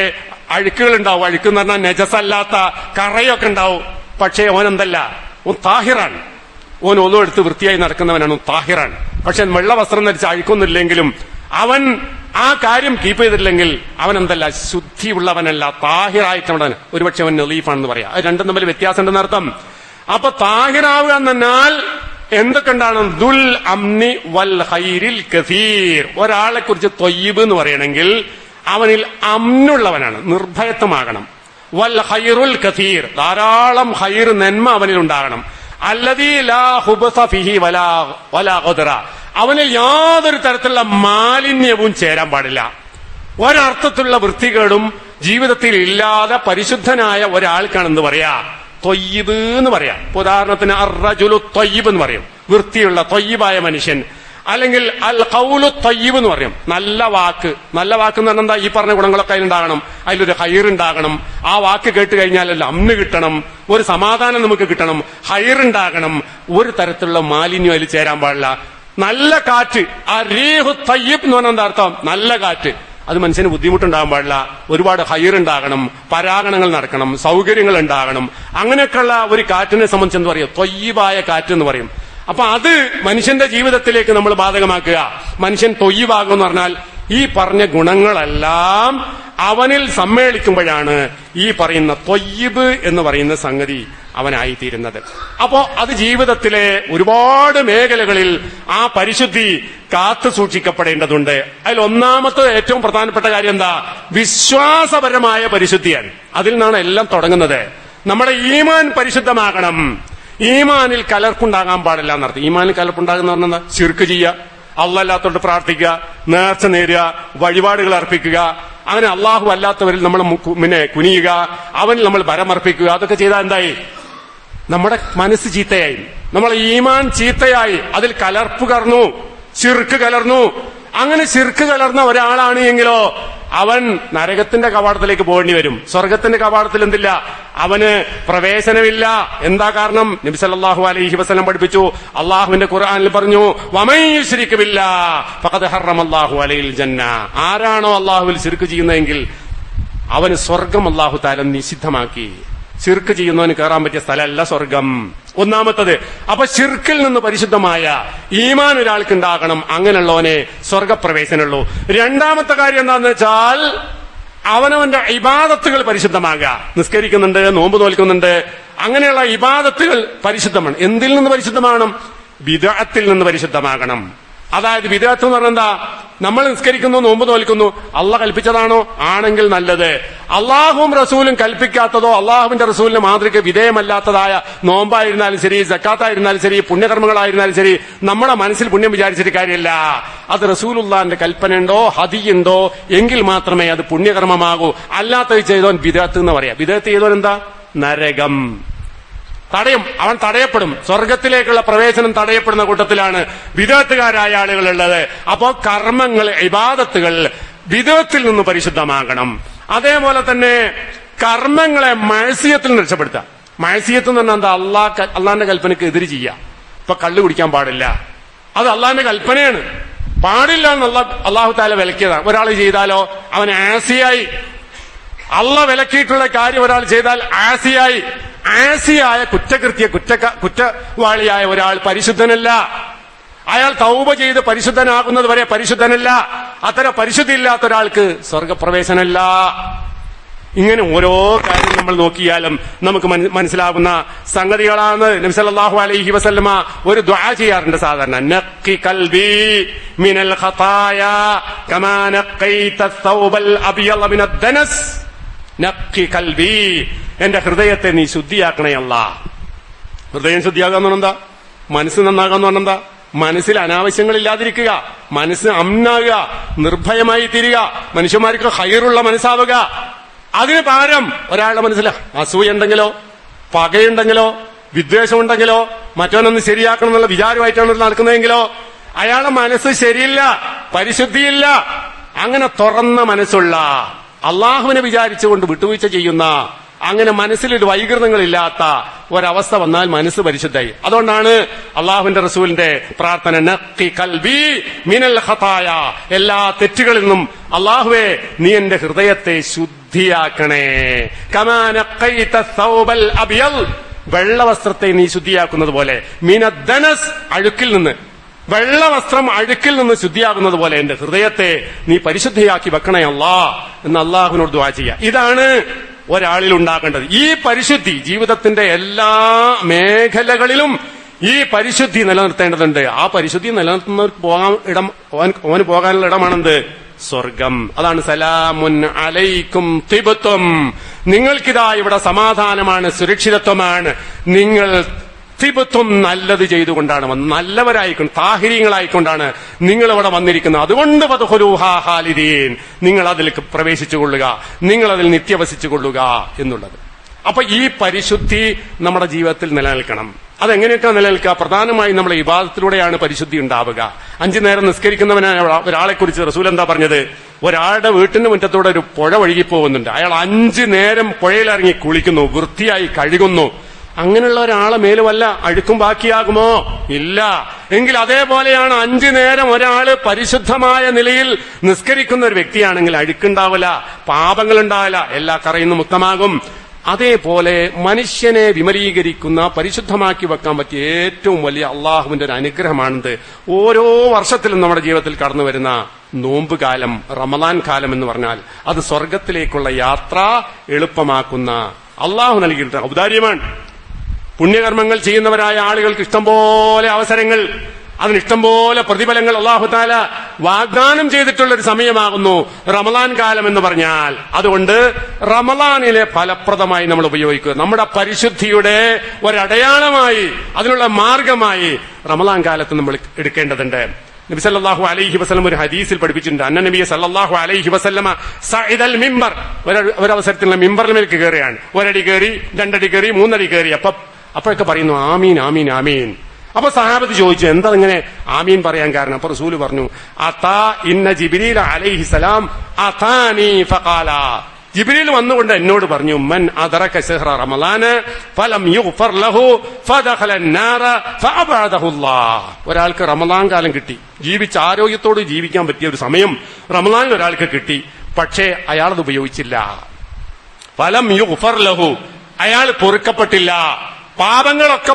അഴുക്കുകൾ ഉണ്ടാവും. അഴുക്കെന്ന് പറഞ്ഞാൽ നജസല്ലാത്ത കറയൊക്കെ ഉണ്ടാവും. പക്ഷേ ഓനെന്തല്ല? ഓൻ താഹിറാണ്. ഓൻ ഒന്നും എടുത്ത് വൃത്തിയായി നടക്കുന്നവനാണ്, താഹിറാണ്. പക്ഷെ വെള്ള വസ്ത്രം ധരിച്ച് അഴുക്കൊന്നുമില്ലെങ്കിലും അവൻ ആ കാര്യം കീപ്പ് ചെയ്തിട്ടില്ലെങ്കിൽ അവൻ എന്തല്ല? ശുദ്ധിയുള്ളവനല്ല, താഹിറായിട്ടുള്ളവൻ. ഒരുപക്ഷെ അവൻ നളീഫാണെന്ന് പറയാം. അത് രണ്ടും തമ്മിൽ വ്യത്യാസം ഉണ്ടെന്ന് അർത്ഥം. അപ്പൊ താഹിറാവുക എന്നാൽ എന്തൊക്കെ ഉണ്ടാകണം? ദുൽ അംനി വൽ ഖൈരിൽ കസീർ. ഒരാളെ കുറിച്ച് ത്വയ്യിബ് എന്ന് പറയണമെങ്കിൽ അവനിൽ അമ്നുള്ളവനാണ്, നിർഭയത്വമാകണം. വൽ ഖൈറുൽ കസീർ, ധാരാളം ഖൈർ, നന്മ അവനിൽ ഉണ്ടാകണം. അല്ലദീ ലാ ഖുബ്സ ഫിഹി വലാ ഖദറ, അവനിൽ യാതൊരു തരത്തിലുള്ള മാലിന്യവും ചേരാൻ പാടില്ല. ഒരർത്ഥത്തിലുള്ള വൃത്തികേടും ജീവിതത്തിൽ ഇല്ലാതെ പരിശുദ്ധനായ ഒരാൾക്കാണെന്ന് പറയാ ത്വയ്യിബ് എന്ന് പറയാം. ഉദാഹരണത്തിന് അർറജുലു ത്വയ്യിബ് എന്ന് പറയും, വൃത്തിയുള്ള ത്വയ്യിബായ മനുഷ്യൻ. അല്ലെങ്കിൽ അൽ ഖൗലു ത്വയ്യിബ് എന്ന് പറയും, നല്ല വാക്ക്. നല്ല വാക്ക് എന്ന് പറഞ്ഞാൽ എന്താ? ഈ പറഞ്ഞ ഗുണങ്ങളൊക്കെ അതിലുണ്ടാകണം. അതിലൊരു ഹൈറുണ്ടാകണം. ആ വാക്ക് കേട്ട് കഴിഞ്ഞാലല്ല അമ്ന് കിട്ടണം, ഒരു സമാധാനം നമുക്ക് കിട്ടണം, ഹൈറുണ്ടാകണം. ഒരു തരത്തിലുള്ള മാലിന്യം അതിൽ ചേരാൻ പാടില്ല. നല്ല കാറ്റ്, ആ റീഹു തയ്യിബ് എന്ന് പറഞ്ഞാൽ എന്താ അർത്ഥം? നല്ല കാറ്റ്. അത് മനുഷ്യന് ബുദ്ധിമുട്ടുണ്ടാകാൻ പാടില്ല, ഒരുപാട് ഹൈറുണ്ടാകണം, പരാഗണങ്ങൾ നടക്കണം, സൗകര്യങ്ങൾ ഉണ്ടാകണം. അങ്ങനെയൊക്കെയുള്ള ഒരു കാറ്റിനെ സംബന്ധിച്ച് എന്താ പറയുക? തൊയ്യബായ കാറ്റ് എന്ന് പറയും. അപ്പൊ അത് മനുഷ്യന്റെ ജീവിതത്തിലേക്ക് നമ്മൾ ബാധകമാക്കുക. മനുഷ്യൻ തൊയ്യബാകും എന്ന് പറഞ്ഞാൽ ഈ പറഞ്ഞ ഗുണങ്ങളെല്ലാം അവനിൽ സമ്മേളിക്കുമ്പോഴാണ് ഈ പറയുന്ന തൊയ്യബ് എന്ന് പറയുന്ന സംഗതി അവനായിത്തീരുന്നത്. അപ്പോ അത് ജീവിതത്തിലെ ഒരുപാട് മേഖലകളിൽ ആ പരിശുദ്ധി കാത്തു സൂക്ഷിക്കപ്പെടേണ്ടതുണ്ട്. അതിൽ ഒന്നാമത്തെ ഏറ്റവും പ്രധാനപ്പെട്ട കാര്യം എന്താ? വിശ്വാസപരമായ പരിശുദ്ധിയാണ്. അതിൽ നിന്നാണ് എല്ലാം തുടങ്ങുന്നത്. നമ്മുടെ ഈമാൻ പരിശുദ്ധമാകണം. ഈമാനിൽ കലർപ്പുണ്ടാകാൻ പാടില്ല എന്നർത്ഥം. ഈമാനിൽ കലർപ്പുണ്ടാകുന്ന പറഞ്ഞാൽ ശിർക്ക് ചെയ്യുക, അല്ലാത്തോട്ട് പ്രാർത്ഥിക്കുക, നേർച്ച നേരുക, വഴിപാടുകൾ അർപ്പിക്കുക, അങ്ങനെ അള്ളാഹു അല്ലാത്തവരിൽ നമ്മൾ കുനിയുക, അവനിൽ നമ്മൾ ഭരമർപ്പിക്കുക. അതൊക്കെ ചെയ്താൽ എന്തായി? നമ്മുടെ മനസ്സ് ചീത്തയായി, നമ്മളെ ഈമാൻ ചീത്തയായി, അതിൽ കലർപ്പ് കലർന്നു, ശിർക്ക് കലർന്നു. അങ്ങനെ ശിർക്ക് കലർന്ന ഒരാളാണ് എങ്കിലോ അവൻ നരകത്തിന്റെ കവാടത്തിലേക്ക് പോകേണ്ടി വരും. സ്വർഗത്തിന്റെ കവാടത്തിൽ എന്തില്ല? അവന് പ്രവേശനമില്ല. എന്താ കാരണം? നബി സല്ലല്ലാഹു അലൈഹി വസല്ലം പഠിപ്പിച്ചു, അള്ളാഹുവിന്റെ ഖുർആനിൽ പറഞ്ഞു, വമൻ യുശ്രിക് ബില്ലാഹ് ഫഖദ് ഹറമല്ലാഹു അലൈഹിൽ ജന്ന. ആരാണോ അള്ളാഹുവിൽ ശിർക്ക് ചെയ്യുന്നതെങ്കിൽ അവന് സ്വർഗം അള്ളാഹു തആല നിഷിദ്ധമാക്കി. ശിർക്ക് ചെയ്യുന്നവന് കയറാൻ പറ്റിയ സ്ഥലമല്ല സ്വർഗം. ഒന്നാമത്തത്. അപ്പൊ ശിർക്കിൽ നിന്ന് പരിശുദ്ധമായ ഈമാൻ ഒരാൾക്ക് ഉണ്ടാകണം. അങ്ങനെയുള്ളവനെ സ്വർഗപ്രവേശനമുള്ളൂ. രണ്ടാമത്തെ കാര്യം എന്താണെന്ന് വെച്ചാൽ അവനവന്റെ ഇബാദത്തുകൾ പരിശുദ്ധമാകുക. നിസ്കരിക്കുന്നുണ്ട്, നോമ്പ് നോൽക്കുന്നുണ്ട്, അങ്ങനെയുള്ള ഇബാദത്തുകൾ പരിശുദ്ധമാണ്. എന്തിൽ നിന്ന് പരിശുദ്ധമാകണം? ബിദ്അത്തിൽ നിന്ന് പരിശുദ്ധമാകണം. അതായത് ബിദ്അത്ത് എന്ന് പറഞ്ഞാൽ എന്താ? നമ്മൾ നിസ്കരിക്കുന്നു, നോമ്പ് നോൽക്കുന്നു, അള്ളാഹ് കൽപ്പിച്ചതാണോ? ആണെങ്കിൽ നല്ലത്. അള്ളാഹുവും റസൂലും കൽപ്പിക്കാത്തതോ അള്ളാഹുവിന്റെ റസൂലിന്റെ മാതൃക വിധേയമല്ലാത്തതായ നോമ്പായിരുന്നാലും ശരി, സക്കാത്തായിരുന്നാലും ശരി, പുണ്യകർമ്മങ്ങളായിരുന്നാലും ശരി, നമ്മുടെ മനസ്സിൽ പുണ്യം വിചാരിച്ചിട്ട് കാര്യമില്ല. അത് റസൂലുള്ളാഹിന്റെ കൽപ്പനയുണ്ടോ, ഹദിയുണ്ടോ എങ്കിൽ മാത്രമേ അത് പുണ്യകർമ്മമാകൂ. അല്ലാത്തത് ചെയ്തോൻ ബിദ്അത്ത് എന്ന് പറയാം. ബിദ്അത്ത് ചെയ്തോൻ എന്താ? നരകം തടയും, അവൻ തടയപ്പെടും. സ്വർഗത്തിലേക്കുള്ള പ്രവേശനം തടയപ്പെടുന്ന കൂട്ടത്തിലാണ് ബിദ്അത്തുകാരായ ആളുകളുള്ളത്. അപ്പോ കർമ്മങ്ങൾ, ഇബാദത്തുകൾ ബിദ്അത്തിൽ നിന്ന് പരിശുദ്ധമാകണം. അതേപോലെ തന്നെ കർമ്മങ്ങളെ മഅസിയത്തിൽ നിന്ന് രക്ഷപ്പെടുത്തുക. മഅസിയത്ത് എന്ന് പറഞ്ഞാൽ എന്താ? അള്ളാന്റെ കൽപ്പനയ്ക്ക് എതിര് ചെയ്യാം. ഇപ്പൊ കള്ളു കുടിക്കാൻ പാടില്ല, അത് അള്ളാന്റെ കൽപ്പനയാണ്, പാടില്ല എന്ന് അള്ളാഹു തആല വിലക്കിയതാണ്. ഒരാൾ ചെയ്താലോ അവൻ ആസിയായി. അള്ളാഹ് വിലക്കിയിട്ടുള്ള കാര്യം ഒരാൾ ചെയ്താൽ ആസിയായി. ആസിയായ കുറ്റവാളിയായ ഒരാൾ പരിശുദ്ധനല്ല. അയാൾ തൗബ ചെയ്ത് പരിശുദ്ധനാകുന്നത് വരെ പരിശുദ്ധനല്ല. അത്തരം പരിശുദ്ധിയില്ലാത്ത ഒരാൾക്ക് സ്വർഗപ്രവേശനമല്ല. ഇങ്ങനെ ഓരോ കാര്യം നമ്മൾ നോക്കിയാലും നമുക്ക് മനസ്സിലാകുന്ന സംഗതികളാണ്. നബി സല്ലല്ലാഹു അലൈഹി വസല്ലമ ഒരു ദുആ ചെയ്യാറുണ്ട് സാധാരണ. നഖി ഖൽബി മിനൽ ഖതായാ കമാ നഖൈത തൗബൽ അബിയദ മിനദ് ദനസ്. നഖി ഖൽബി, എന്റെ ഹൃദയത്തെ നീ ശുദ്ധിയാക്കണേ അല്ലാഹ്. ഹൃദയം ശുദ്ധിയാകാന്ന് പറഞ്ഞെന്താ? മനസ്സ് നന്നാകാന്ന് പറഞ്ഞെന്താ? മനസ്സിൽ അനാവശ്യങ്ങളില്ലാതിരിക്കുക, മനസ്സ് അമ്നാകുക, നിർഭയമായി തീരുക, മനുഷ്യന്മാർക്ക് ഹൈറുള്ള മനസ്സാവുക. അതിന് പകരം ഒരാളുടെ മനസ്സിൽ അസൂയ ഉണ്ടെങ്കിലോ, പകയുണ്ടെങ്കിലോ, വിദ്വേഷമുണ്ടെങ്കിലോ, മറ്റവനൊന്ന് ശരിയാക്കണം എന്നുള്ള വിചാരമായിട്ടാണ് നടക്കുന്നതെങ്കിലോ അയാളുടെ മനസ്സ് ശരിയില്ല, പരിശുദ്ധിയില്ല. അങ്ങനെ തുറന്ന മനസ്സുള്ള, അള്ളാഹുവിനെ വിചാരിച്ചുകൊണ്ട് വിട്ടുവീഴ്ച ചെയ്യുന്ന, അങ്ങനെ മനസ്സിലൊരു വൈകൃതങ്ങളില്ലാത്ത ഒരവസ്ഥ വന്നാൽ മനസ്സ് പരിശുദ്ധായി. അതുകൊണ്ടാണ് അള്ളാഹുവിന്റെ റസൂലിന്റെ പ്രാർത്ഥന, നഖി ഖൽബി മിനൽ ഖതായ, എല്ലാ തെറ്റുകളിൽ നിന്നും അള്ളാഹുവേ നീ എന്റെ ഹൃദയത്തെ ശുദ്ധിയാക്കണേ. കമാ നഖൈത തൗബൽ അബിയദ്, വെള്ള വസ്ത്രത്തെ നീ ശുദ്ധിയാക്കുന്നത് പോലെ, മിനദ് ദനസ്, അഴുക്കിൽ നിന്ന്, വെള്ള വസ്ത്രം അഴുക്കിൽ നിന്ന് ശുദ്ധിയാകുന്നത് പോലെ എന്റെ ഹൃദയത്തെ നീ പരിശുദ്ധിയാക്കി വെക്കണേ അല്ലാഹ് എന്ന് അള്ളാഹുവിനോട് ദുആ ചെയ്യുക. ഇതാണ് ഒരാളിൽ ഉണ്ടാക്കേണ്ടത്. ഈ പരിശുദ്ധി ജീവിതത്തിന്റെ എല്ലാ മേഖലകളിലും ഈ പരിശുദ്ധി നിലനിർത്തേണ്ടതുണ്ട്. ആ പരിശുദ്ധി നിലനിർത്തുന്നവർക്ക് പോകാൻ ഇടം, ഓന് പോകാനുള്ള ഇടമാണെന്ത്? സ്വർഗം. അതാണ് സലാമുൻ അലൈക്കും തിബ്തും, നിങ്ങൾക്കിതാ ഇവിടെ സമാധാനമാണ്, സുരക്ഷിതത്വമാണ്. നിങ്ങൾ തിബ്തും, നല്ലത് ചെയ്തുകൊണ്ടാണ്, നല്ലവരായിക്കൊണ്ട്, താഹിരീങ്ങളായിക്കൊണ്ടാണ് നിങ്ങൾ ഇവിടെ വന്നിരിക്കുന്നത്. അതുകൊണ്ട് ഫദ്ഖുലൂഹാ ഖാലിദീൻ, നിങ്ങൾ അതിലേക്ക് പ്രവേശിച്ചുകൊള്ളുക, നിങ്ങൾ അതിൽ നിത്യവസിച്ചു കൊള്ളുക എന്നുള്ളത്. അപ്പൊ ഈ പരിശുദ്ധി നമ്മുടെ ജീവിതത്തിൽ നിലനിൽക്കണം. അതെങ്ങനെയൊക്കെ നിലനിൽക്കുക? പ്രധാനമായും നമ്മുടെ ഇബാദത്തിലൂടെയാണ് പരിശുദ്ധി ഉണ്ടാവുക. 5 നേരം നിസ്കരിക്കുന്നവനായ ഒരാളെ കുറിച്ച് റസൂൽ എന്താ പറഞ്ഞത്? ഒരാളുടെ വീട്ടിന്റെ മുറ്റത്തൂടെ ഒരു പുഴ ഒഴുകിപ്പോകുന്നുണ്ട്. അയാൾ 5 നേരം പുഴയിലിറങ്ങി കുളിക്കുന്നു, വൃത്തിയായി കഴുകുന്നു, അങ്ങനെയുള്ള ഒരാളെ മേല് വല്ല അഴുക്കും ബാക്കിയാകുമോ? ഇല്ല. എങ്കിൽ അതേപോലെയാണ് 5 നേരം ഒരാള് പരിശുദ്ധമായ നിലയിൽ നിസ്കരിക്കുന്ന ഒരു വ്യക്തിയാണെങ്കിൽ അഴുക്കുണ്ടാവില്ല, പാപങ്ങളുണ്ടാവില്ല, എല്ലാ കറയിന്ന് മുക്തമാകും. അതേപോലെ മനുഷ്യനെ വിമലീകരിക്കുന്ന, പരിശുദ്ധമാക്കി വെക്കാൻ പറ്റിയ ഏറ്റവും വലിയ അള്ളാഹുവിന്റെ ഒരു അനുഗ്രഹമാണിത്. ഓരോ വർഷത്തിലും നമ്മുടെ ജീവിതത്തിൽ കടന്നു വരുന്ന നോമ്പ് കാലം, റമദാൻ കാലം എന്ന് പറഞ്ഞാൽ അത് സ്വർഗത്തിലേക്കുള്ള യാത്ര എളുപ്പമാക്കുന്ന അള്ളാഹു നൽകിയിട്ടുള്ള ഔദാര്യമാണ്. പുണ്യകർമ്മങ്ങൾ ചെയ്യുന്നവരായ ആളുകൾക്ക് ഇഷ്ടംപോലെ അവസരങ്ങൾ, അതിനിഷ്ടംപോലെ പ്രതിഫലങ്ങൾ അല്ലാഹു തആല വാഗ്ദാനം ചെയ്തിട്ടുള്ള ഒരു സമയമാകുന്നു റമദാൻ കാലം എന്ന് പറഞ്ഞാൽ. അതുകൊണ്ട് റമദാനിലെ ഫലപ്രദമായി നമ്മൾ ഉപയോഗിക്കുക. നമ്മുടെ പരിശുദ്ധിയുടെ ഒരടയാളമായി, അതിനുള്ള മാർഗമായി റമദാൻ കാലത്ത് നമ്മൾ എടുക്കേണ്ടതുണ്ട്. നബി സല്ലല്ലാഹു അലൈഹി വസല്ലം ഒരു ഹദീസിൽ പഠിപ്പിച്ചിട്ടുണ്ട്. അന്ന നബി സല്ലല്ലാഹു അലൈഹി വസല്ലമ സഇദൽ മിമ്പർ, ഒരവസരത്തിൽ മിമ്പറിലേക്ക് കയറുകയാണ്. ഒരടി കയറി, 2 അടി കയറി, 3 അടി കയറി. അപ്പോഴൊക്കെ പറയുന്നു ആമീൻ ആമീൻ ആമീൻ. അപ്പൊ സഹാബത്ത് ചോദിച്ചു, എന്താ ഇങ്ങനെ ആമീൻ പറയാൻ കാരണം? അപ്പൊ റസൂല് പറഞ്ഞു, അതാ ഇന്ന ജിബ്രീൽ അലൈഹിസ്സലാം അതാനി ഫഖാല, ജിബ്രീൽ വന്നുകൊണ്ട് എന്നോട് പറഞ്ഞു, മൻ അദറക ശഹ്റ റമളാന ഫലം യുഗ്ഫർ ലഹു ഫദഖല അന്നാറ ഫഅബഅദഹു അല്ലാഹ്. ഒരാൾക്ക് റമളാൻ കാലം കിട്ടി, ജീവിച്ച ആരോഗ്യത്തോട് ജീവിക്കാൻ പറ്റിയ ഒരു സമയം റമളാനിൽ ഒരാൾക്ക് കിട്ടി, പക്ഷേ അയാളത് ഉപയോഗിച്ചില്ല. ഫലം യുഗ്ഫർ ലഹു, അയാൾ പൊറുക്കപ്പെട്ടില്ല. പാപങ്ങളൊക്കെ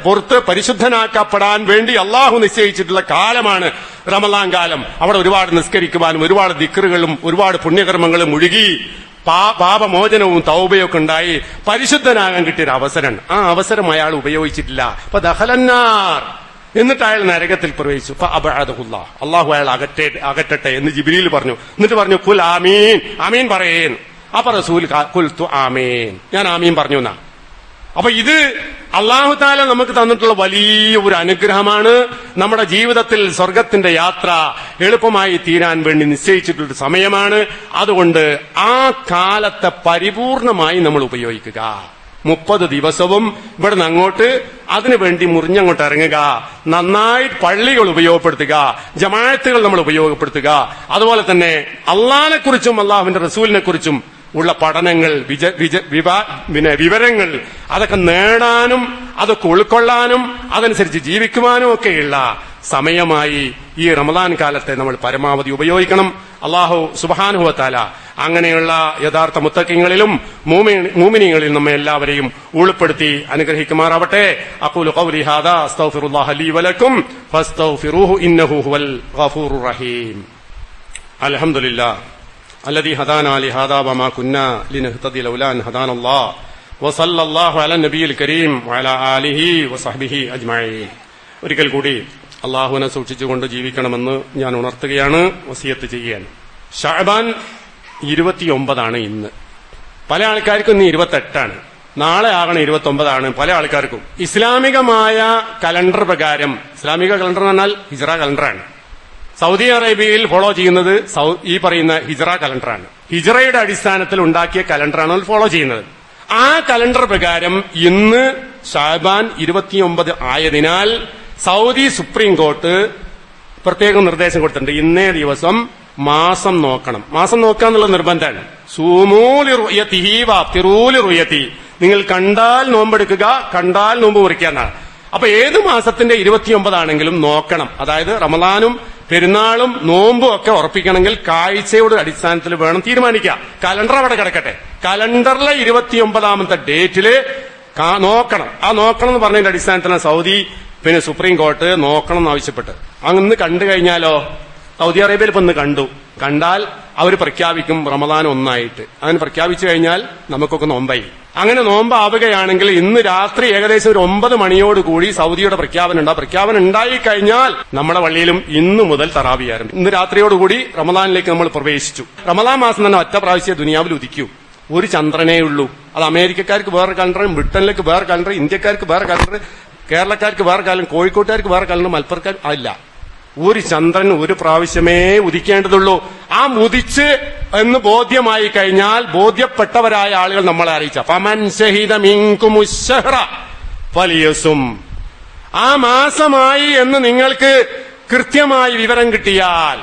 പൊറുത്ത് പരിശുദ്ധനാക്കപ്പെടാൻ വേണ്ടി അള്ളാഹു നിശ്ചയിച്ചിട്ടുള്ള കാലമാണ് റമളാൻ കാലം. അവിടെ ഒരുപാട് നിസ്കരിക്കുവാനും ഒരുപാട് ദിക്റുകളും ഒരുപാട് പുണ്യകർമ്മങ്ങളും ഒഴുകി പാപമോചനവും തൗബയൊക്കെ ഉണ്ടായി പരിശുദ്ധനാകാൻ കിട്ടിയൊരു അവസരമാണ്. ആ അവസരം അയാൾ ഉപയോഗിച്ചിട്ടില്ല. അപ്പൊ ദഖലന്നാർ, എന്നിട്ട് അയാൾ നരകത്തിൽ പ്രവേശിച്ചു. ഫഅബഅദഹുല്ലാഹ്, അള്ളാഹു അയാൾ അകറ്റട്ടെ എന്ന് ജിബ്രീൽ പറഞ്ഞു. എന്നിട്ട് പറഞ്ഞു, കുൽ ആമീൻ, ആമീൻ പറയേൻ. അപ്പൊ റസൂൽ ഖുൽതു ആമീൻ, ഞാൻ ആമീൻ പറഞ്ഞു എന്നാ. അപ്പൊ ഇത് അല്ലാഹു തആല നമുക്ക് തന്നിട്ടുള്ള വലിയ ഒരു അനുഗ്രഹമാണ്. നമ്മുടെ ജീവിതത്തിൽ സ്വർഗത്തിന്റെ യാത്ര എളുപ്പമായി തീരാൻ വേണ്ടി നിശ്ചയിച്ചിട്ടുള്ള സമയമാണ്. അതുകൊണ്ട് ആ കാലത്തെ പരിപൂർണമായി നമ്മൾ ഉപയോഗിക്കുക. 30 ദിവസവും ഇവിടുന്ന് അങ്ങോട്ട് അതിനുവേണ്ടി മുറിഞ്ഞങ്ങോട്ട് ഇറങ്ങുക, നന്നായി പള്ളികൾ ഉപയോഗപ്പെടുത്തുക, ജമാഅത്തുകൾ നമ്മൾ ഉപയോഗപ്പെടുത്തുക. അതുപോലെ തന്നെ അള്ളാഹിനെ കുറിച്ചും അള്ളാഹുവിന്റെ റസൂലിനെ കുറിച്ചും ഉള്ള പഠനങ്ങൾ, വിവരങ്ങൾ അതൊക്കെ നേടാനും അതൊക്കെ ഉൾക്കൊള്ളാനും അതനുസരിച്ച് ജീവിക്കുവാനും ഒക്കെയുള്ള സമയമായി ഈ റമദാൻ കാലത്തെ നമ്മൾ പരമാവധി ഉപയോഗിക്കണം. അല്ലാഹു സുബ്ഹാനഹു വ തആല അങ്ങനെയുള്ള യഥാർത്ഥ മുത്തഖീങ്ങളിലും മൂമിനീങ്ങളിലും നമ്മെ എല്ലാവരെയും ഉൾപ്പെടുത്തി അനുഗ്രഹിക്കുമാറാവട്ടെ. അഖൂലു ഖൗലി ഹാദാ അസ്തഗ്ഫിറുല്ലാഹ ലീ വലക്കും ഫസ്തഗ്ഫിറൂഹു ഇന്നഹു ഹുവൽ ഗഫൂറുർ റഹീം. അൽഹംദുലില്ലാഹ് الذي هدانا لهذا وما كنا لنهتدي لولا أن هدانا الله وصلى الله على النبي الكريم وعلى آله وصحبه أجمعين. ഒരിക്കൽ കൂടി അള്ളാഹുവിനെ സൂക്ഷിച്ചുകൊണ്ട് ജീവിക്കണമെന്ന് ഞാൻ ഉണർത്തുകയാണ്, വസിയത്ത് ചെയ്യുകയാണ്. ശഅബാൻ 29 ഇന്ന്. പല ആൾക്കാർക്കും ഇന്ന് 28, നാളെ ആകണം 29 പല ആൾക്കാർക്കും. ഇസ്ലാമികമായ കലണ്ടർ പ്രകാരം, ഇസ്ലാമിക കലണ്ടർ എന്ന് പറഞ്ഞാൽ ഹിജ്റ കലണ്ടറാണ്. സൗദി അറേബ്യയിൽ ഫോളോ ചെയ്യുന്നത് ഈ പറയുന്ന ഹിജ്റ കലണ്ടറാണ്. ഹിജ്റയുടെ അടിസ്ഥാനത്തിൽ ഉണ്ടാക്കിയ കലണ്ടറാണ് ഫോളോ ചെയ്യുന്നത്. ആ കലണ്ടർ പ്രകാരം ഇന്ന് ശഅബാൻ 29 ആയതിനാൽ സൗദി സുപ്രീം കോർട്ട് പ്രത്യേകം നിർദ്ദേശം കൊടുത്തിട്ടുണ്ട്. ഇന്നേ ദിവസം മാസം നോക്കണം. മാസം നോക്കാന്നുള്ള നിർബന്ധമാണ്. സൂമൂലി റുയതിഹി വഅഫ്തിറൂലി റുയതി, നിങ്ങൾ കണ്ടാൽ നോമ്പെടുക്കുക, കണ്ടാൽ നോമ്പ് മുറിക്കാന്നാണ്. അപ്പൊ ഏത് മാസത്തിന്റെ 29 ആണെങ്കിലും നോക്കണം. അതായത് റമളാനും പെരുന്നാളും നോമ്പും ഒക്കെ ഉറപ്പിക്കണമെങ്കിൽ കാഴ്ചയുടെ അടിസ്ഥാനത്തിൽ വേണം തീരുമാനിക്കുക. കലണ്ടർ അവിടെ കിടക്കട്ടെ, കലണ്ടറിലെ 29ാമത്തെ ഡേറ്റില് നോക്കണം. ആ നോക്കണം എന്ന് പറഞ്ഞതിന്റെ അടിസ്ഥാനത്തിലാണ് സൗദി സുപ്രീം കോർട്ട് നോക്കണം എന്ന് ആവശ്യപ്പെട്ട്. അങ്ങ് കണ്ടു കഴിഞ്ഞാലോ, സൗദി അറേബ്യയിൽ ഇപ്പൊ ഇന്ന് കണ്ടാൽ അവർ പ്രഖ്യാപിക്കും റമദാൻ 1 അങ്ങനെ പ്രഖ്യാപിച്ചു കഴിഞ്ഞാൽ നമുക്കൊക്കെ നോമ്പായി. അങ്ങനെ നോമ്പാവുകയാണെങ്കിൽ ഇന്ന് രാത്രി ഏകദേശം ഒരു 9 മണിയോടുകൂടി സൗദിയുടെ പ്രഖ്യാപനം ഉണ്ടാവും. പ്രഖ്യാപനം ഉണ്ടായി കഴിഞ്ഞാൽ നമ്മുടെ പള്ളിയിലും ഇന്നു മുതൽ തറാവീഹ് ആരംഭിക്കും. ഇന്ന് രാത്രിയോടുകൂടി റമദാനിലേക്ക് നമ്മൾ പ്രവേശിച്ചു. റമദാൻ മാസം തന്നെ ഒറ്റ പ്രാവശ്യം ദുനിയാവിൽ ഉദിക്കൂ. ഒരു ചന്ദ്രനേ ഉള്ളൂ. അത് അമേരിക്കക്കാർക്ക് വേറെ കലണ്ടർ, ബ്രിട്ടനിലേക്ക് വേറെ കലണ്ടർ, ഇന്ത്യക്കാർക്ക് വേറെ കലണ്ടർ, കേരളക്കാർക്ക് വേറെ കലണ്ടർ, കോഴിക്കോട്ടുകാർക്ക് വേറെ കലണ്ടർ, മലപ്പുറക്കാർക്ക് അല്ല. ഒരു ചന്ദ്രൻ ഒരു പ്രാവശ്യമേ ഉദിക്കേണ്ടതുള്ളൂ. ആ ഉദിച്ച് എന്ന് ബോധ്യമായി കഴിഞ്ഞാൽ ബോധ്യപ്പെട്ടവരായ ആളുകൾ നമ്മളെ അറിയിച്ച ഫമൻ ശഹീദ മിൻകുമുശ് ശഹ്റ ഫലിയസും, ആ മാസമായി എന്ന് നിങ്ങൾക്ക് കൃത്യമായി വിവരം കിട്ടിയാൽ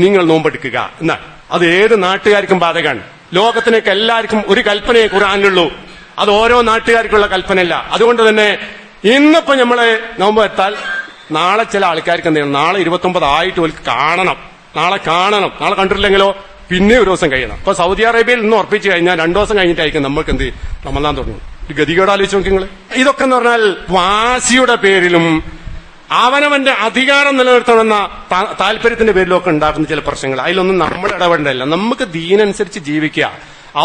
നിങ്ങൾ നോമ്പെടുക്കുക എന്നാണ്. അത് ഏത് നാട്ടുകാർക്കും ബാധകമാണ്. ലോകത്തിനൊക്കെ എല്ലാവർക്കും ഒരു കൽപ്പനയെ ഖുർആനിലുള്ളൂ. അത് ഓരോ നാട്ടുകാർക്കുള്ള കൽപ്പനയല്ല. അതുകൊണ്ട് തന്നെ ഇന്നിപ്പോ നമ്മള് നോമ്പ് എത്താൽ നാളെ ചില ആൾക്കാർക്ക് എന്ത് ചെയ്യണം, നാളെ 29 ആയിട്ട് ഓൽക്ക് കാണണം, നാളെ കണ്ടിട്ടില്ലെങ്കിലോ പിന്നെ ഒരു ദിവസം കഴിയണം. ഇപ്പൊ സൗദി അറേബ്യയിൽ ഇന്ന് ഉറപ്പിച്ചു കഴിഞ്ഞാൽ 2 ദിവസം കഴിഞ്ഞിട്ടായിരിക്കും നമുക്ക് എന്ത് റമദാൻ തുടങ്ങും. ഒരു ഗതികേട് ആലോചിച്ച് നോക്കി നിങ്ങള്. ഇതൊക്കെ എന്ന് പറഞ്ഞാൽ വാശിയുടെ പേരിലും അവനവന്റെ അധികാരം നിലനിർത്തണമെന്ന താല്പര്യത്തിന്റെ പേരിലും ഒക്കെ ഉണ്ടാക്കുന്ന ചില പ്രശ്നങ്ങൾ. അതിലൊന്നും നമ്മൾ ഇടപെടേണ്ടല്ല. നമുക്ക് ദീനനുസരിച്ച് ജീവിക്കുക.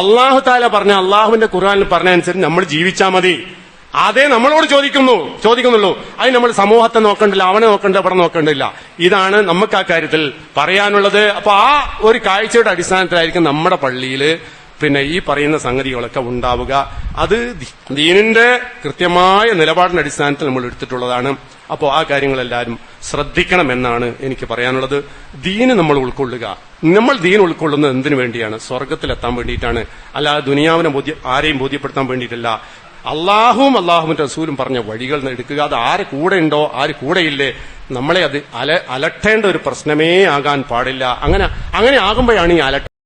അള്ളാഹു താല പറഞ്ഞ, അള്ളാഹുവിന്റെ ഖുർആനിൽ പറഞ്ഞനുസരിച്ച് നമ്മൾ ജീവിച്ചാൽ മതി. അതേ നമ്മളോട് ചോദിക്കുന്നുള്ളൂ. അതിന് നമ്മൾ സമൂഹത്തെ നോക്കണ്ടില്ല, അവനെ നോക്കണ്ട, ഇവിടെ നോക്കണ്ടില്ല. ഇതാണ് നമുക്ക് ആ കാര്യത്തിൽ പറയാനുള്ളത്. അപ്പൊ ആ ഒരു കാഴ്ചയുടെ അടിസ്ഥാനത്തിലായിരിക്കും നമ്മുടെ പള്ളിയില് പിന്നെ ഈ പറയുന്ന സംഗതികളൊക്കെ ഉണ്ടാവുക. അത് ദീനിന്റെ കൃത്യമായ നിലപാടിന്റെ അടിസ്ഥാനത്തിൽ നമ്മൾ എടുത്തിട്ടുള്ളതാണ്. അപ്പോൾ ആ കാര്യങ്ങളെല്ലാവരും ശ്രദ്ധിക്കണമെന്നാണ് എനിക്ക് പറയാനുള്ളത്. ദീന് നമ്മൾ ഉൾക്കൊള്ളുക. നമ്മൾ ദീൻ ഉൾക്കൊള്ളുന്നത് എന്തിനു വേണ്ടിയാണ്? സ്വർഗത്തിലെത്താൻ വേണ്ടിയിട്ടാണ്, അല്ലാതെ ദുനിയാവിനെ ആരെയും ബോധ്യപ്പെടുത്താൻ വേണ്ടിയിട്ടല്ല. അള്ളാഹുവും അള്ളാഹുവിന്റെ റസൂലും പറഞ്ഞ വഴികൾ എടുക്കുക. അത് ആര് കൂടെ ഉണ്ടോ ആര് കൂടെയില്ലേ, നമ്മളെ അത് അലട്ടേണ്ട ഒരു പ്രശ്നമേ ആകാൻ പാടില്ല. അങ്ങനെ ആകുമ്പോഴാണ് ഈ